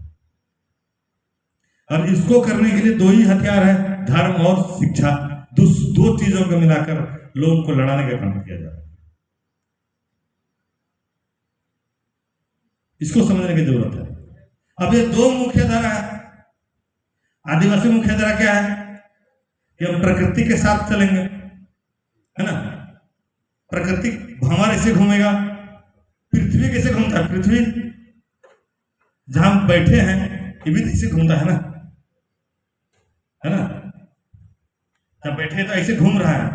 और इसको करने के लिए दो ही हथियार है, धर्म और शिक्षा। दो चीजों को मिलाकर लोगों को लड़ाने का काम किया जाता है। इसको समझने की जरूरत है। अब ये दो मुख्य धारा है। आदिवासी मुख्य धारा क्या है कि हम प्रकृति के साथ चलेंगे, है ना। प्रकृति भंवर ऐसे घूमेगा, पृथ्वी कैसे घूमता है, पृथ्वी जहां हम बैठे हैं ये भी तो ऐसे घूमता है ना, है ना। जब बैठे तो ऐसे घूम रहा है,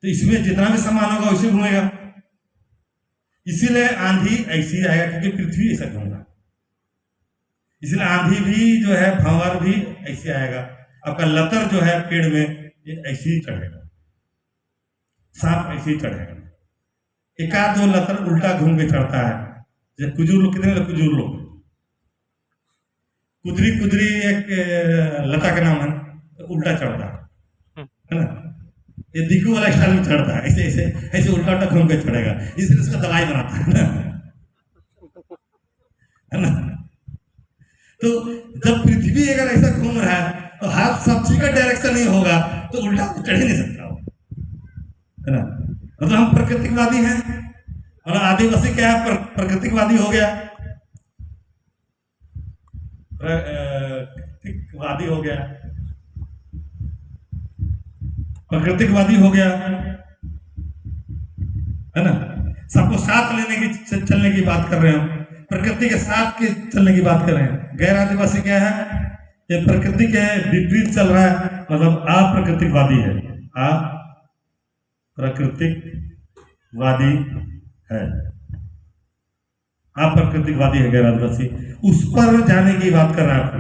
तो इसमें जितना भी सामान होगा वैसे घूमेगा। इसीलिए आंधी ऐसी आएगा क्योंकि पृथ्वी ऐसा घूम रहा है, इसलिए आंधी भी जो है, भंवर भी ऐसे आएगा। आपका लतर जो है पेड़ में ये ऐसे ही चढ़ेगा, सांप ऐसे ही चढ़ेगा। एक आध दो लतर उल्टा घूम के चढ़ता है, जैसे कुजूर लोग, कितने लोग कुजूर लोग, कुदरी एक लता का नाम है, तो उल्टा चढ़ता है ना। ये दिखू वाला स्टाइल में चढ़ता है, ऐसे उल्टा घूम के चढ़ेगा, इसलिए उसका दवाई बनाता है ना। तो जब पृथ्वी अगर ऐसा घूम रहा है तो हाथ सब्जी का डायरेक्शन नहीं होगा तो उल्टा चढ़ ही नहीं सकता, है ना। मतलब हम प्रकृतिवादी हैं और आदिवासी क्या है, प्रकृतिकवादी हो गया, प्रकृतिकवादी हो गया, प्रकृतिकवादी हो गया, है ना। सबको साथ लेने की चलने की बात कर रहे हैं हम, प्रकृति के साथ के चलने की बात कर रहे हैं। गैर आदिवासी क्या है, ये प्रकृति के विपरीत चल रहा है, मतलब अप्रकृतिकवादी है, अप्रकृतिकवादी है, अप्रकृतिकवादी है गैर आदिवासी। उस पर जाने की बात कर रहा है आपको।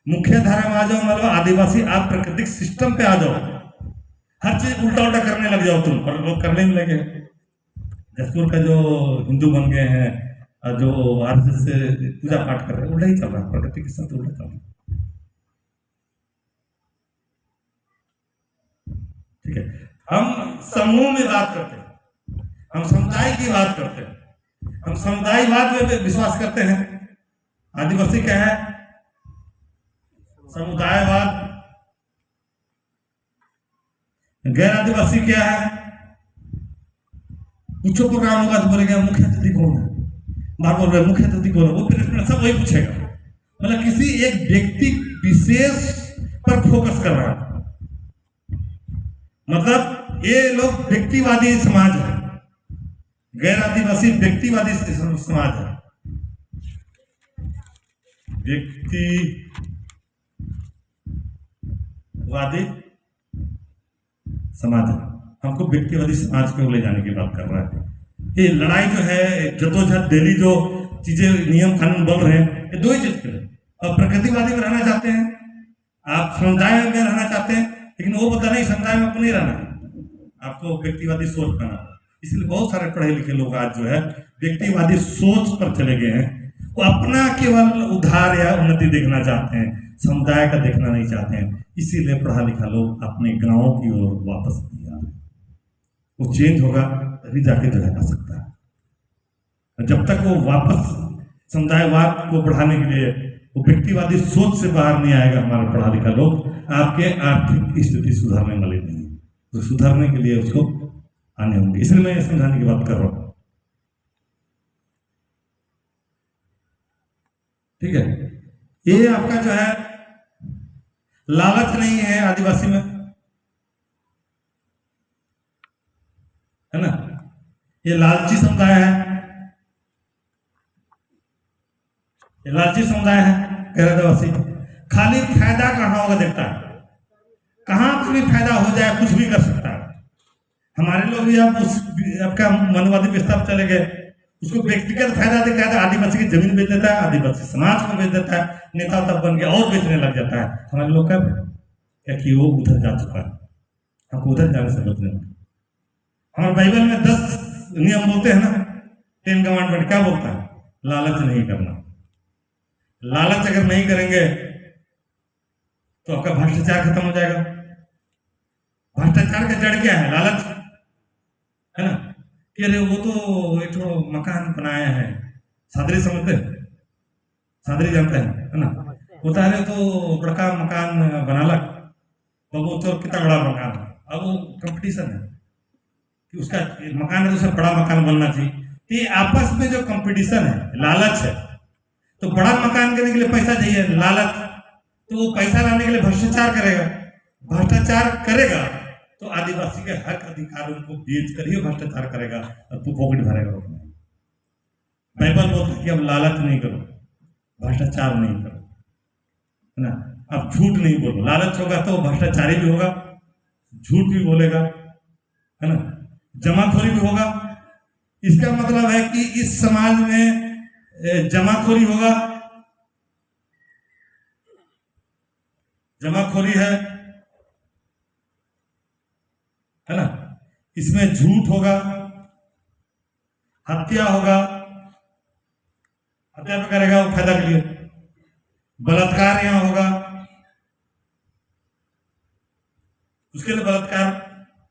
मुख्य धारा में आ जाओ, मतलब आदिवासी अप्राकृतिक सिस्टम पे आ जाओ, हर चीज उल्टा उल्टा करने लग जाओ तुम, और लोग करने में लगे। जसपुर का जो हिंदू बन गए हैं और जो आरएसएस से पूजा पाठ कर रहे हैं, उल्टा ही चल रहा है, प्रकृति के साथ उल्टा चल रहा है। ठीक है, हम समूह में बात करते हैं, हम समुदाय की बात करते हैं, हम समुदायवाद में विश्वास करते हैं। आदिवासी क्या है, समुदायवाद। गैर आदिवासी क्या है, पूछो प्रोग्राम होगा तो बोलेगा मुख्य अतिथि कौन है, बार बोल रहे मुख्य अतिथि कौन है, वो फिर सब वही पूछेगा, मतलब किसी एक व्यक्ति विशेष पर फोकस कर रहा है। मतलब ये लोग व्यक्तिवादी समाज है, गैर आदिवासी व्यक्तिवादी समाज है, व्यक्तिवादी समाज है। हमको व्यक्तिवादी समाज को ले जाने की बात कर रहा है। ये लड़ाई जो है, जदोजहद डेली जो चीजें नियम कानून बन रहे हैं, ये दो ही चीज के लिए। अब प्रकृतिवादी में रहना चाहते हैं आप, समुदाय में रहना चाहते हैं, लेकिन वो पता नहीं समुदाय में आपको नहीं रहना, आपको व्यक्तिवादी सोच बनाना। इसलिए बहुत सारे पढ़े लिखे लोग आज जो है व्यक्तिवादी सोच पर चले गए हैं। वो अपना केवल उद्धार या उन्नति देखना चाहते हैं, समुदाय का देखना नहीं चाहते हैं। इसीलिए पढ़ा लिखा लोग अपने गांवों की ओर वापस नहीं आ रहे। वो चेंज होगा तभी जाके जो है आ सकता है। जब तक वो वापस समुदायवाद को बढ़ाने के लिए वो व्यक्तिवादी सोच से बाहर नहीं आएगा हमारा पढ़ा लिखा लोग, आपके आर्थिक स्थिति सुधारने वाले नहीं है। तो सुधारने के लिए उसको आने होंगे, इसलिए मैं समझाने की बात कर रहा हूं। ठीक है, ये आपका जो है लालच नहीं है आदिवासी में, है ना। ये लालची समुदाय है, ये लालची समुदाय है गैर आदिवासी। खाली फायदा कहाँ होगा देखता है, कहां पर भी फायदा हो जाए कुछ भी कर सकता है। हमारे लोग भी अब उस आपका मनवादी व्यवस्था पर चले गए, उसको व्यक्तिगत फायदा दिखाता है, आदिवासी की जमीन बेच देता है, आदिवासी समाज को बेच देता है, नेता तब बन के और बेचने लग जाता है। हमारे लोग कब क्या कि वो उधर जा चुका है, हमको उधर जाने से बचने लगे। हमारे बाइबल में 10 नियम बोलते हैं ना, 10 कमांडमेंट, क्या बोलता है, लालच नहीं करना। लालच अगर नहीं करेंगे तो आपका भ्रष्टाचार खत्म हो जाएगा। भ्रष्टाचार का जड़ क्या है, लालच, है ना। कि अरे वो तो एक मकान बनाया है, सादरी समझते हैं, सादरी जानते हैं, है ना। होता है तो बड़का मकान बना लग, तो वो तो कितना बड़ा मकान है। अब वो कंपटीशन है कि उसका मकान है तो उससे बड़ा मकान बनना चाहिए। तो ये आपस में जो कंपटीशन है, लालच है। तो बड़ा मकान करने के लिए पैसा चाहिए, लालच, तो वो पैसा लाने के लिए भ्रष्टाचार करेगा। भ्रष्टाचार करेगा तो आदिवासी के हक अधिकारों को बेच कर ही भ्रष्टाचार करेगा और तू पॉकेट भरेगा अपने। बाइबल बोलता है कि अब लालच नहीं करो, भ्रष्टाचार नहीं करो, है ना। अब झूठ नहीं बोलो, लालच होगा तो भ्रष्टाचारी भी होगा, झूठ भी बोलेगा, है ना, जमाखोरी भी होगा। इसका मतलब है कि इस समाज में जमाखोरी होगा, जमाखोरी है ना। इसमें झूठ होगा, हत्या होगा, हत्या भी करेगा वो फायदा के लिए, बलात्कार यहां होगा, उसके लिए बलात्कार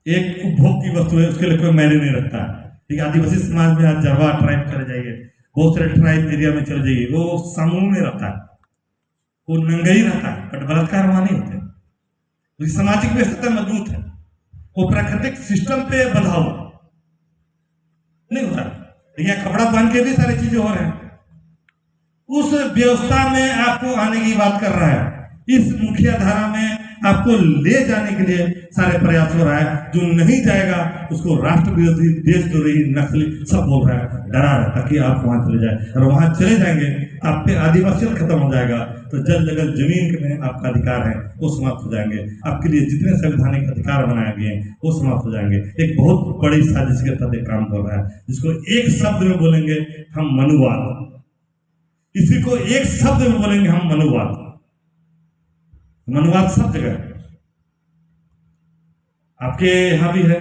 एक उपभोग की वस्तु है, उसके लिए कोई मायने नहीं रखता है। ठीक है, आदिवासी समाज में आज जरवा ट्राइब चले जाइए, बहुत सारे ट्राइब एरिया में चले जाइए, वो समूह में रहता है, वो नंगई रहता है, बट बलात्कार वहां नहीं होते। तो सामाजिक व्यवस्था मजबूत है, वो प्राकृतिक सिस्टम पे बंधा हुआ नहीं होता। यहाँ कपड़ा पहन के भी सारी चीजें हो रहे हैं। उस व्यवस्था में आपको आने की बात कर रहा है। इस मुखिया धारा में आपको ले जाने के लिए सारे प्रयास हो रहा है। जो नहीं जाएगा उसको राष्ट्र विरोधी, देशद्रोही, नक्सली सब बोल रहा है, डरा रहा है ताकि आप वहां चले जाए। और वहां चले जाएंगे आप पे आदिवासियत खत्म हो जाएगा, तो जल जगत जमीन में आपका अधिकार है वो समाप्त हो जाएंगे। आपके लिए जितने संवैधानिक अधिकार बनाए गए हैं वो समाप्त हो जाएंगे। एक बहुत बड़ी साजिश के तहत काम कर रहा है, जिसको एक शब्द में बोलेंगे हम मनुवाद। इसी को एक शब्द में बोलेंगे हम मनुवाद। मनुवाद सब जगह है, आपके यहां भी है।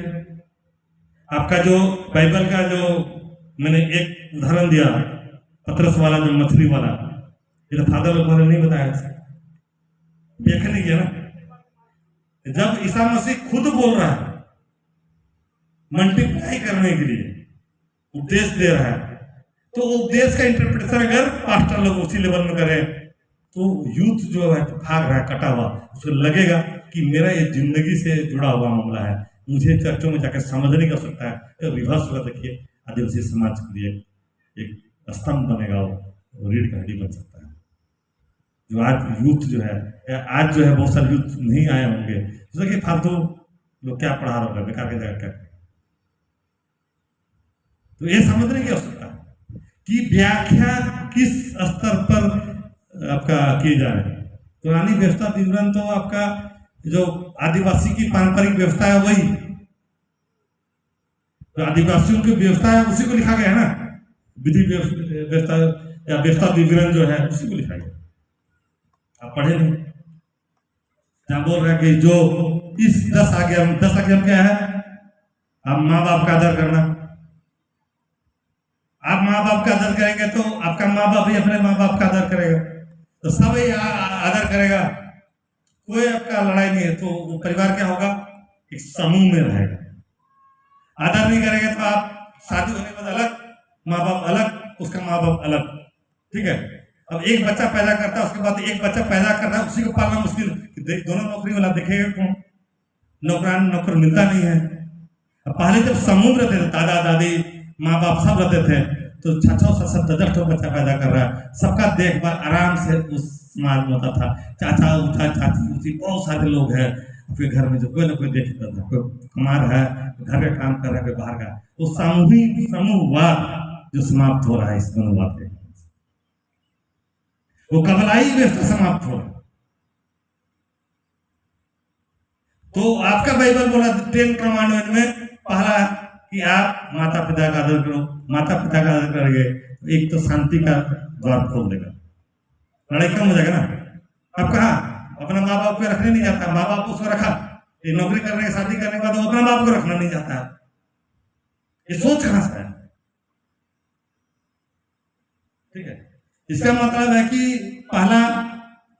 आपका जो बाइबल का जो मैंने एक उदाहरण दिया, पतरस वाला जो मछली वाला, ये तो फादर लोग वाले नहीं बताया, व्याख्या नहीं किया ना। जब ईसा मसीह खुद बोल रहा है मल्टीप्लाई करने के लिए उपदेश दे रहा है, तो उपदेश का इंटरप्रिटेशन अगर पास्टर लोग उसी लेवल में करें तो यूथ जो है भाग रहा है कटा हुआ, उसको लगेगा कि मेरा ये जिंदगी से जुड़ा हुआ मामला है, मुझे चर्चों में जाकर समझने की आवश्यकता है। तो रिवर्स होगा, देखिए आदिवासी समाज के लिए एक स्तंभ बनेगा, वो रीढ़ का हड्डी बन सकता है। जो आज यूथ जो है, आज जो है बहुत सारे यूथ नहीं आए होंगे, तो कि फालतू लोग क्या पढ़ा रहा होगा, बेकार के जगह क्या। तो ये समझने की आवश्यकता है कि व्याख्या किस स्तर पर आपका किए जा रहे हैं। पुरानी व्यवस्था विवरण तो आपका जो आदिवासी की पारंपरिक व्यवस्था है वही, तो आदिवासियों की व्यवस्था है उसी को लिखा गया है ना। विधि व्यवस्था या व्यवस्था विवरण जो है उसी को लिखा गया। आप पढ़े नहीं, जहां बोल रहे हैं कि जो इस 10 आज्ञा क्या है, आप माँ बाप का आदर करना। आप माँ बाप का आदर करेंगे तो आपका माँ बाप भी अपने माँ बाप का आदर करेगा, तो सब ही आदर करेगा। कोई आपका लड़ाई नहीं है, तो वो परिवार क्या होगा, एक समूह में रहेगा। आदर नहीं करेंगे तो आप शादी होने के बाद अलग, माँ बाप अलग, उसका माँ बाप अलग, ठीक है। अब एक बच्चा पैदा करता है, उसके बाद एक बच्चा पैदा करना, उसी को पालना मुश्किल। दोनों नौकरी वाला देखेगा कौन, नौकर मिलता नहीं है। पहले जब समूह रहते थे, दादा दादी माँ बाप सब रहते थे, तो 6-7 बच्चा पैदा कर रहा है, सबका देखभाल आराम से उस समाज में होता था। चाचा ऊचा चाची ऊची बहुत सारे लोग हैं अपने घर में, जो कोई ना कोई देखता था, कोई कमा रहा है, घर का काम कर रहा है, कोई बाहर का। वो सामूहिक समूहवाद जो समाप्त हो रहा है इस मनुवाद के, वो कबलाई व्यवस्था समाप्त हो रहा है। तो आपका बाइबल बोला 10 कमांडमेंट में पहला कि आप माता पिता का आदर करो। माता पिता का आदर करेंगे तो एक तो शांति का द्वार खोल देगा, लड़ाई कम हो जाएगा ना। अब कहा अपना माँ बाप को रखने नहीं जाता, माँ बाप उसको रखा, ये नौकरी करने के शादी करने के बाद वो अपना बाप को रखना नहीं चाहता है। ये सोच कहां से है, ठीक है। इसका मतलब है कि पहला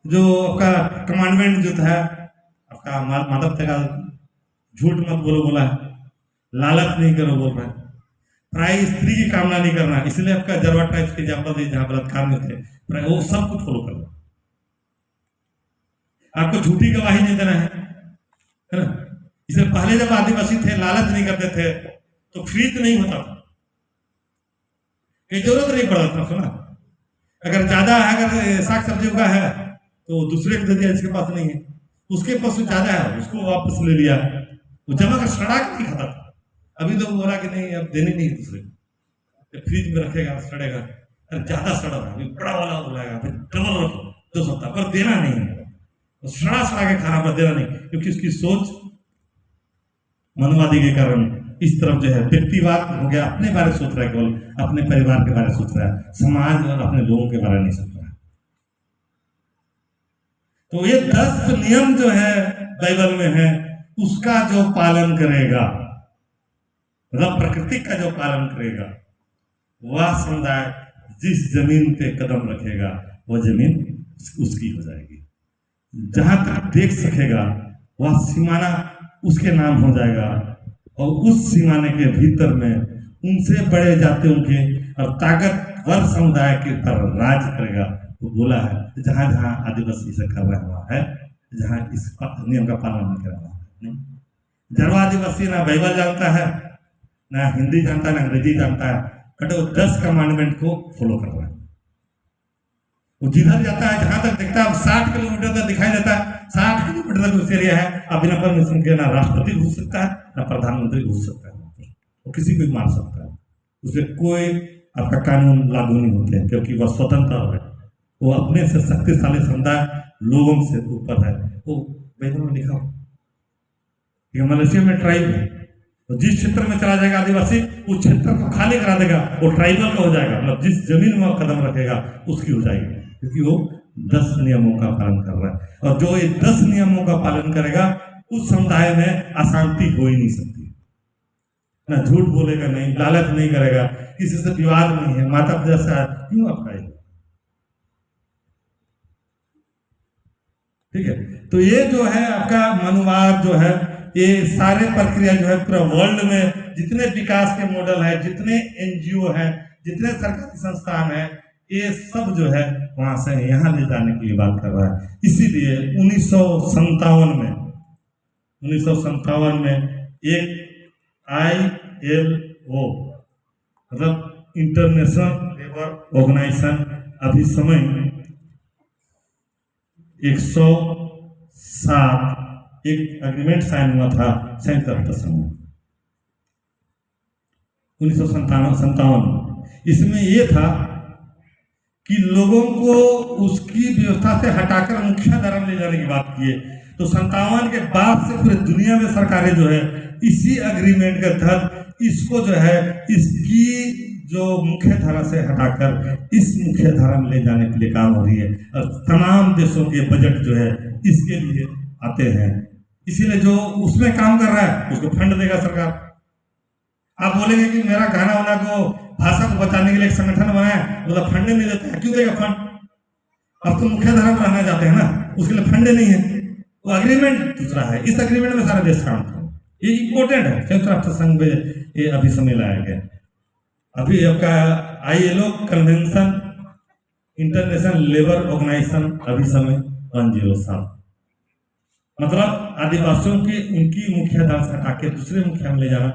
जो आपका कमांडमेंट जो था आपका माता पिता का झूठ मत बोलो बोला है, लालच नहीं करो बोल रहा है, प्राय स्त्री की कामना नहीं करना। इसलिए आपका जरवा टाइप्स के जहां बलात्कार में थे, वो सब कुछ फॉलो करना। आपको झूठी गवाही नहीं देना है ना। इससे पहले जब आदिवासी थे लालच नहीं करते थे तो फ्रीज नहीं होता था, जरूरत नहीं पड़ता था। सुना, अगर ज्यादा अगर साग सब्जी उगा है तो दूसरे को दे दिया, जिसके पास नहीं है उसके पास ज्यादा है उसको वापस ले लिया, वो जमा कर सड़ा के नहीं खाता था। अभी तो बोला कि नहीं अब देने नहीं है दूसरे को, फ्रिज में रखेगा सड़ेगा, अरे ज्यादा सड़ा रहा अभी बड़ा वाला बुलाएगा, डबल रखो 2 सप्ताह पर देना नहीं है, सड़ा के खाना पर देना नहीं, क्योंकि उसकी सोच मनुवादी के कारण इस तरफ जो है व्यक्तिवाद हो गया, अपने बारे में सोच रहा है, केवल अपने परिवार के बारे में सोच रहा है, समाज और अपने लोगों के बारे में नहीं सोच रहा है। तो ये 10 नियम जो है बाइबल में है, उसका जो पालन करेगा, मतलब प्रकृति का जो पालन करेगा, वह समुदाय जिस जमीन पे कदम रखेगा वह जमीन उसकी हो जाएगी। जहां तक देख सकेगा वह सीमाना उसके नाम हो जाएगा, और उस सीमाने के भीतर में उनसे बड़े जातियों के और ताकतवर समुदाय के पर राज करेगा। वो बोला है जहां जहां आदिवासी से कर रहा हुआ है, जहां इस नियम का पालन नहीं कर रहा है। जरवा आदिवासी ना बाइबल जानता है, ना हिंदी जानता है, ना अंग्रेजी जानता है, बट वो 10 कमांडमेंट को फॉलो कर रहा है। वो जिधर जाता है, जहां तक देखता है, 60 किलोमीटर तक दिखाई देता है, 60 किलोमीटर तक उस एरिया है। अब बिना परमिशन के ना राष्ट्रपति घुस सकता है, ना प्रधानमंत्री घुस सकता है, वो किसी को भी मार सकता है। उसमें कोई आपका कानून लागू नहीं होते हैं, क्योंकि वह स्वतंत्र है। वो अपने से शक्तिशाली समुदाय लोगों से ऊपर है। वो वेदों में लिखा हो, ये मलेशिया में ट्राइब है, तो जिस क्षेत्र में चला जाएगा आदिवासी, उस क्षेत्र को खाली करा देगा, वो ट्राइबल का हो जाएगा। मतलब जिस जमीन में वो कदम रखेगा उसकी हो जाएगी, क्योंकि वो 10 नियमों का पालन कर रहा है। और जो ये 10 नियमों का पालन करेगा, उस समुदाय में अशांति हो ही नहीं सकती। ना झूठ बोलेगा, नहीं लालच नहीं करेगा, किसी से विवाद नहीं है, माता पिता से क्यों अपनाएगा। ठीक है, तो ये जो है आपका मनुवाद जो है, ये सारे प्रक्रिया जो है पूरा वर्ल्ड में जितने विकास के मॉडल है, जितने एनजीओ है, जितने सरकारी संस्थान है, ये सब जो है वहां से यहाँ ले जाने की बात कर रहा है। इसीलिए 1957 में एक ILO मतलब इंटरनेशनल लेबर ऑर्गेनाइजेशन अभी समय 107 एक एग्रीमेंट साइन हुआ था संयुक्त राष्ट्र संघ में 1957 में। इसमें यह था कि लोगों को उसकी व्यवस्था से हटाकर मुख्य धारा में ले जाने की बात की है। तो 57 के बाद से पूरे दुनिया में सरकारें जो है इसी एग्रीमेंट के तहत इसको जो है इसकी जो मुख्य धारा से हटाकर इस मुख्य धारा में ले जाने के लिए काम हो रही है। और तमाम देशों के बजट जो है इसके लिए आते हैं। इसीलिए जो उसमें काम कर रहा है उसको फंड देगा सरकार। आप बोलेंगे कि मेरा गाना वाला को भाषा को बचाने के लिए एक संगठन बनाया, मतलब फंड नहीं देता है, क्यों देगा फंड? अब तो मुख्य धारा में रहना चाहते हैं ना, उसके लिए फंड नहीं है। वो एग्रीमेंट दूसरा है, इस एग्रीमेंट में सारा देश काम कर, ये इंपॉर्टेंट है। संयुक्त राष्ट्र संघ में ये अभी समय लाया गया। अभी आपका ILO convention international labour organisation अभी समय 107 मतलब आदिवासियों की उनकी मुख्य धारा से हटा के दूसरे मुख्य में ले जाना,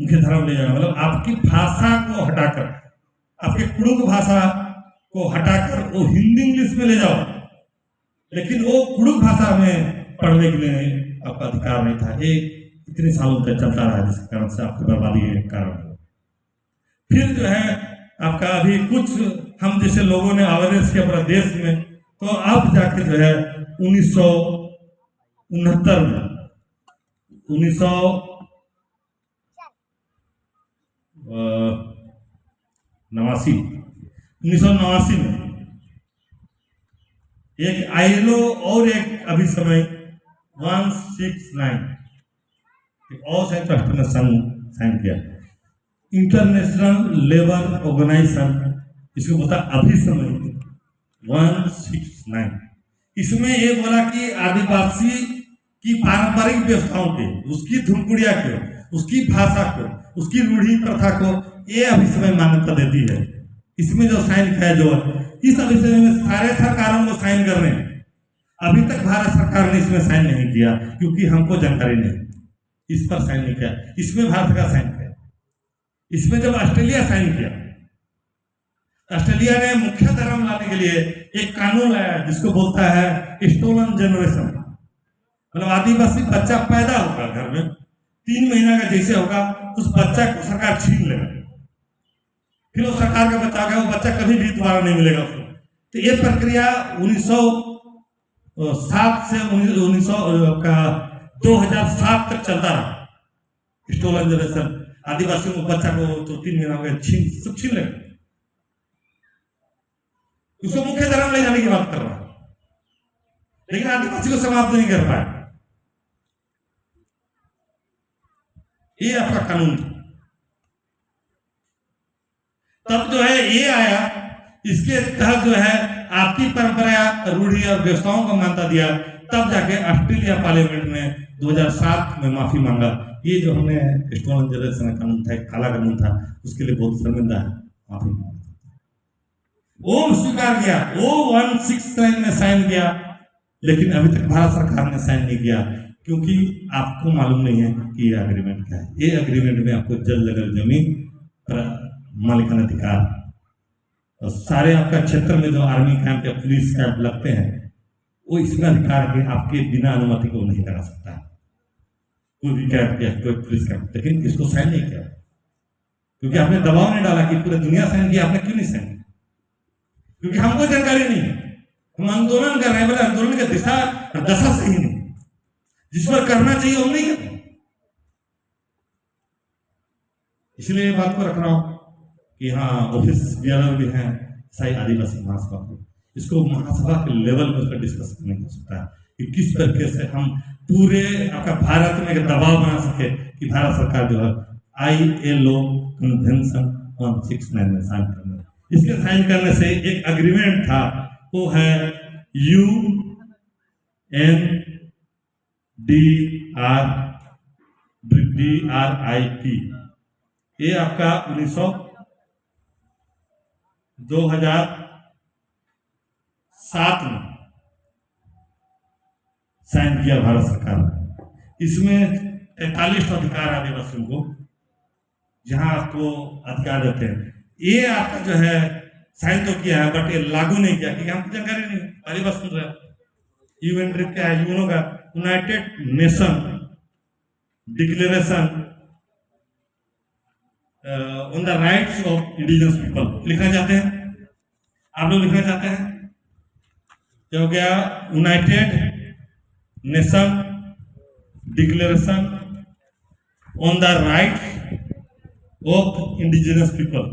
मुख्य धारा में ले जाना, मतलब आपकी भाषा को हटाकर, आपके कुड़ुक भाषा को हटाकर वो हिंदी इंग्लिश में ले जाओ, लेकिन वो कुड़ुक भाषा में पढ़ने के लिए आपका अधिकार नहीं था। ये इतने सालों तक चलता रहा, जिसके कारण से आपकी बर्बादी के कारण है। फिर जो है आपका अभी कुछ हम जैसे लोगों ने अवेयरनेस किया पूरा देश में, तो अब जाके जो है 1969 में 1989 में एक ILO और एक अभी समय 169 एक और संयुक्त राष्ट्र ने साइन किया, इंटरनेशनल लेबर ऑर्गेनाइजेशन, इसको बोलता अभी समय 169। इसमें ये बोला कि आदिवासी की पारंपरिक व्यवस्थाओं के, उसकी धुनकुड़िया को, उसकी भाषा को, उसकी रूढ़ी प्रथा को ये अभी समय मान्यता देती है। इसमें जो साइन किया जो इस अभी समय में सारे सरकारों को साइन करने, अभी तक भारत सरकार ने इसमें साइन नहीं किया क्योंकि हमको जानकारी नहीं, इस पर साइन नहीं किया। इसमें भारत का साइन किया। इसमें जब ऑस्ट्रेलिया साइन किया, ऑस्ट्रेलिया ने मुख्य धर्म लाने के लिए एक कानून लाया जिसको बोलता है स्टोलन जनरेशन, मतलब आदिवासी बच्चा पैदा होगा घर में 3 महीना का जैसे होगा, उस बच्चा को सरकार छीन लेगा, फिर वो सरकार का बच्चा होगा, वो बच्चा कभी भी दोबारा नहीं मिलेगा उसको। तो ये प्रक्रिया 1907 से 2007 तक चलता रहा। स्टोलन जनरेशन, आदिवासियों को बच्चा को तो 3 महीना हो गया सब छीन लेगा, उसको मुख्य धर्म ले जाने की बात कर रहा है, लेकिन आदिवासी को समाप्त नहीं कर पाया। ये आपका कानून था। तब जो है ये आया, इसके तहत जो है आपकी परंपरा, रूढ़ी और व्यवस्थाओं को मान्यता दिया। तब जाके ऑस्ट्रेलिया पार्लियामेंट ने 2007 में माफी मांगा। ये जो हमने स्टोलन जनरेशन कानून था, काला कानून था, उसके लिए बहुत शर्मिंदा है, माफी मांगा। वो स्वीकार किया, वो 169 में साइन किया, लेकिन अभी तक भारत सरकार ने साइन नहीं किया क्योंकि आपको मालूम नहीं है कि ये एग्रीमेंट क्या है। ये एग्रीमेंट में आपको जल जगह जमीन मालिकाना अधिकार, और सारे आपका क्षेत्र में जो आर्मी कैंप या पुलिस कैंप लगते हैं वो इसमें अधिकार है आपके बिना अनुमति को नहीं लगा सकता कोई भी कैंप या कोई पुलिस कैंप। लेकिन इसको साइन नहीं किया क्योंकि आपने दबाव नहीं डाला कि पूरी दुनिया साइन किया, आपने क्यों नहीं साइन किया? क्योंकि हमको जानकारी नहीं है, हम आंदोलन कर रहे हैं, बोले आंदोलन की दिशा और दशा सही नहीं, जिस पर करना चाहिए हम नहीं करते। इसलिए ये बात को रख रहा हूं कि हाँ ऑफिस बियरर भी हैं साई आदिवासी महासभा को, इसको महासभा के लेवल में उसका डिस्कस करने हो सकता है कि किस तरीके से हम पूरे आपका भारत में एक दबाव बना सके कि भारत सरकार जो है ILO कन्वेंशन 169 में साइन करने, इसके साइन करने से एक अग्रीमेंट था, वो है UNDRIP, ये आपका 2007 में साइन किया भारत सरकार ने। इसमें 43 अधिकार आदिवासियों को जहां आपको अधिकार देते हैं, ये आपका जो है साइन तो किया है बट ये लागू नहीं किया क्योंकि हमको जानकारी नहीं, पहली बार सुन रहे हैं। UNDRIP क्या है? यूनो का United nation declaration on the rights of indigenous people लिखना चाहते हैं आप लोग, लिखना चाहते हैं क्या हो गया? United nation declaration on the rights of indigenous people.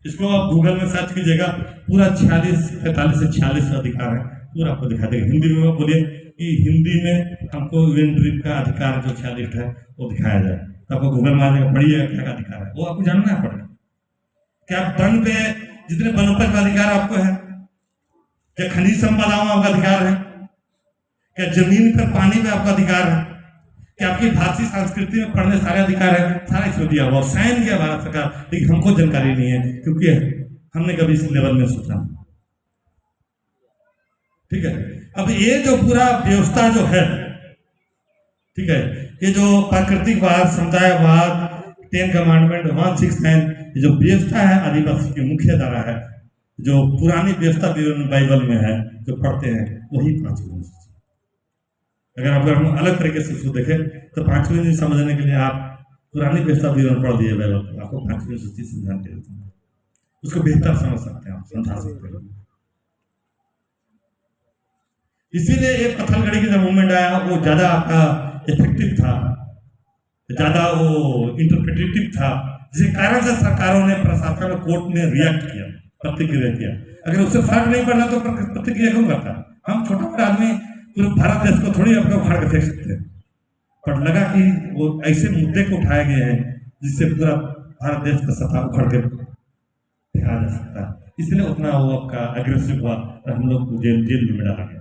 इसको आप गूगल में सर्च कीजिएगा, पूरा 45 से 46 अधिकार है, पूरा आपको दिखा देगा। हिंदी में बोलिए कि हिंदी में हमको UNDRIP का अधिकार जो 46 है वो दिखाया जाए, तो आपको गूगल में आ जाएगा, पढ़िए क्या का अधिकार है वो आपको जानना पड़ेगा। क्या वन पे जितने वनोपज का अधिकार आपको है? क्या खनिज संपदा में आपका अधिकार है? क्या जमीन पर पानी में आपका अधिकार है? क्या आपकी भारतीय संस्कृति में पढ़ने सारे अधिकार है? सारा इसमें दिया हुआ, साइन किया भारत सरकार, लेकिन हमको जानकारी नहीं है क्योंकि हमने कभी इस लेवल में सोचा। ठीक है, अब ये जो पूरा व्यवस्था जो है, ठीक है, ये जो प्राकृतिकवाद, समुदायवाद, 10 कमांडमेंट 169, ये जो व्यवस्था है आदिवासी की मुख्य धारा है, जो पुरानी व्यवस्था बाइबल में है जो पढ़ते हैं वही 5वीं अनुसूची। अगर हम अलग तरीके से उसको देखें तो 5वीं अनुसूची समझने के लिए आप पुरानी व्यवस्था विवरण पढ़ दिए बाइबल, आपको 5वीं अनुसूची समझा के उसको बेहतर समझ सकते हैं, आप समझा सकते हैं। इसीलिए एक पत्थलगड़ी की जो मूवमेंट आया वो ज्यादा आपका इफेक्टिव था, ज्यादा वो इंटरप्रिटेटिव था, जिस कारण से सरकारों ने, प्रशासन ने, कोर्ट ने रिएक्ट किया, प्रतिक्रिया किया। अगर उससे फर्क नहीं पड़ना तो प्रतिक्रिया क्यों करता? हम छोटा मोटा आदमी पूरे भारत देश को थोड़ी अपने उखाड़ के फेंक सकते हैं, पर लगा कि वो ऐसे मुद्दे को उठाए गए हैं जिससे पूरा भारत देश का सत्ता उखड़ के फेंका जा सकता है, इसलिए उतना वो आपका अग्रेसिव हुआ और हम लोग को जेल में डाला गया।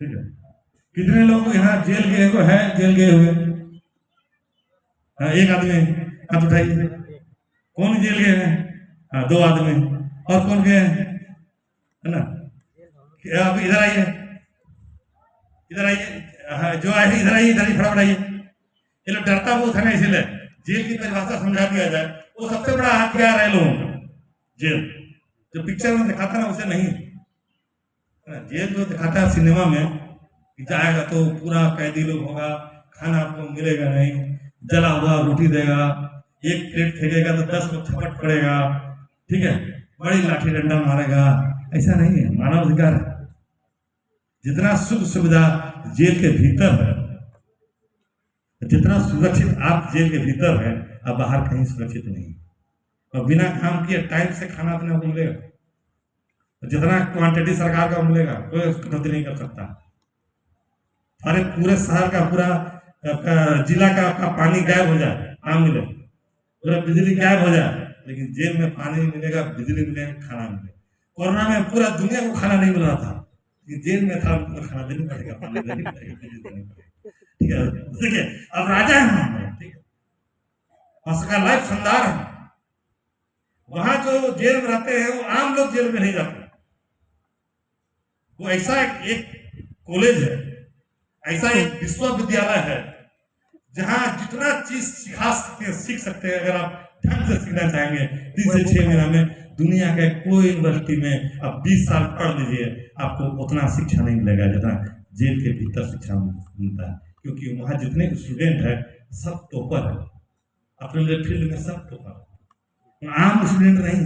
ठीक है, कितने लोग यहाँ जेल गए को है, जेल गए हुए? हाँ, एक आदमी हाथ उठाइए। कौन जेल गए हैं? हाँ, 2 आदमी। और कौन गए हैं? है ना, आप इधर आइए, इधर आइए। हाँ, जो आए इधर आइए, इधर ही खड़ा बढ़ाइए। ये लोग डरता बहुत है ना, इसीलिए जेल की परिभाषा समझा दिया जाए। वो सबसे बड़ा हथियार है लोगों का, जेल। जो पिक्चर में दिखाता ना उसे नहीं, जेल जो दिखाता है सिनेमा में कि जाएगा तो पूरा कैदी लोग होगा, खाना आपको मिलेगा नहीं, जला हुआ रोटी देगा, एक प्लेट फेंकेगा तो 10 को थप्पड़ पड़ेगा, ठीक है, बड़ी लाठी डंडा मारेगा। ऐसा नहीं है, मानव अधिकार है। जितना सुख सुविधा जेल के भीतर है, जितना सुरक्षित आप जेल के भीतर है, आप बाहर कहीं सुरक्षित नहीं। और बिना काम किए टाइम से खाना अपने को मिलेगा, जितना क्वांटिटी सरकार का मिलेगा कोई कटौती नहीं कर सकता। अरे पूरे शहर का, पूरा जिला का आपका पानी गायब हो जाए, ना मिले, पूरा बिजली गायब हो जाए, लेकिन जेल में पानी मिलेगा, बिजली मिलेगा, खाना मिलेगा। कोरोना में पूरा दुनिया को खाना नहीं मिल रहा था, लेकिन जेल में था, पूरा खाना देना पड़ेगा, पानी देना पड़ेगा, बिजली देनी पड़ेगा। ठीक है, देखिए अब राजा है, ठीक है, उसका लाइफ शानदार है। वहां जो जेल में रहते हैं वो आम लोग जेल में नहीं जाते। वो ऐसा एक कॉलेज है, ऐसा एक विश्वविद्यालय है जहां जितना चीज सिखा सकते हैं, सीख सकते हैं। अगर आप ढंग से सीखना चाहेंगे 3 से 6 महीना में दुनिया के कोई यूनिवर्सिटी में आप 20 साल पढ़ लीजिए, आपको उतना शिक्षा नहीं मिलेगा जितना जेल के भीतर शिक्षा मिलता है। क्योंकि वहां जितने स्टूडेंट है सब टॉपर है, अपने फील्ड में सब टॉपर, आम स्टूडेंट नहीं।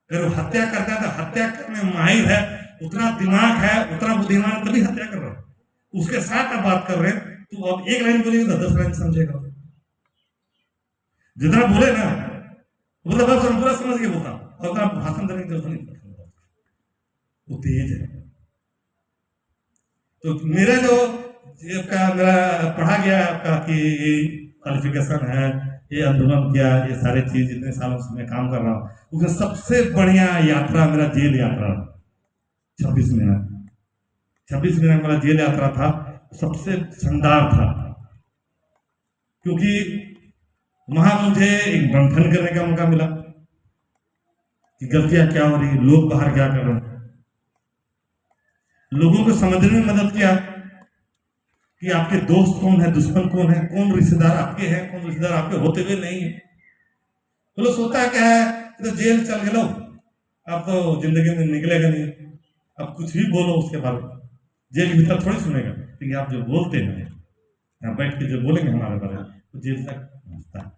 अगर वो हत्या करता है तो हत्या करने में माहिर है, उतना दिमाग है, उतना बुद्धिमान, तभी हत्या कर रहा है। उसके साथ आप बात कर रहे हैं तो अब 1 लाइन बोलेंगे तो 10 लाइन समझेगा। जितना बोले ना बोलता बस हम पूरा समझ के बोलता, और उतना भाषण देने की जरूरत नहीं पड़ता, वो तेज है। तो मेरा जो आपका मेरा पढ़ा गया आपका कि क्वालिफिकेशन है, ये आंदोलन किया, ये सारे चीज इतने सालों से मैं काम कर रहा हूँ, उसमें सबसे बढ़िया यात्रा मेरा जेल यात्रा 26 महीना 26 महीना मेरा जेल यात्रा था, सबसे शानदार था। क्योंकि वहां मुझे एक मंथन करने का मौका मिला कि गलतियां क्या हो रही, लोग बाहर क्या कर रहे हैं, लोगों को समझने में मदद किया कि आपके दोस्त कौन है, दुश्मन कौन है, कौन रिश्तेदार आपके हैं, कौन रिश्तेदार आपके होते हुए नहीं है। तो लोग सोता है क्या है, तो जेल चल गए, अब तो जिंदगी में निकलेगा नहीं, अब कुछ भी बोलो उसके बारे में, जेल के भीतर थोड़ी सुनेगा। लेकिन आप जो बोलते हैं यहाँ बैठ के जो बोलेंगे हमारे बारे में, तो जेल तक पहुंचता है।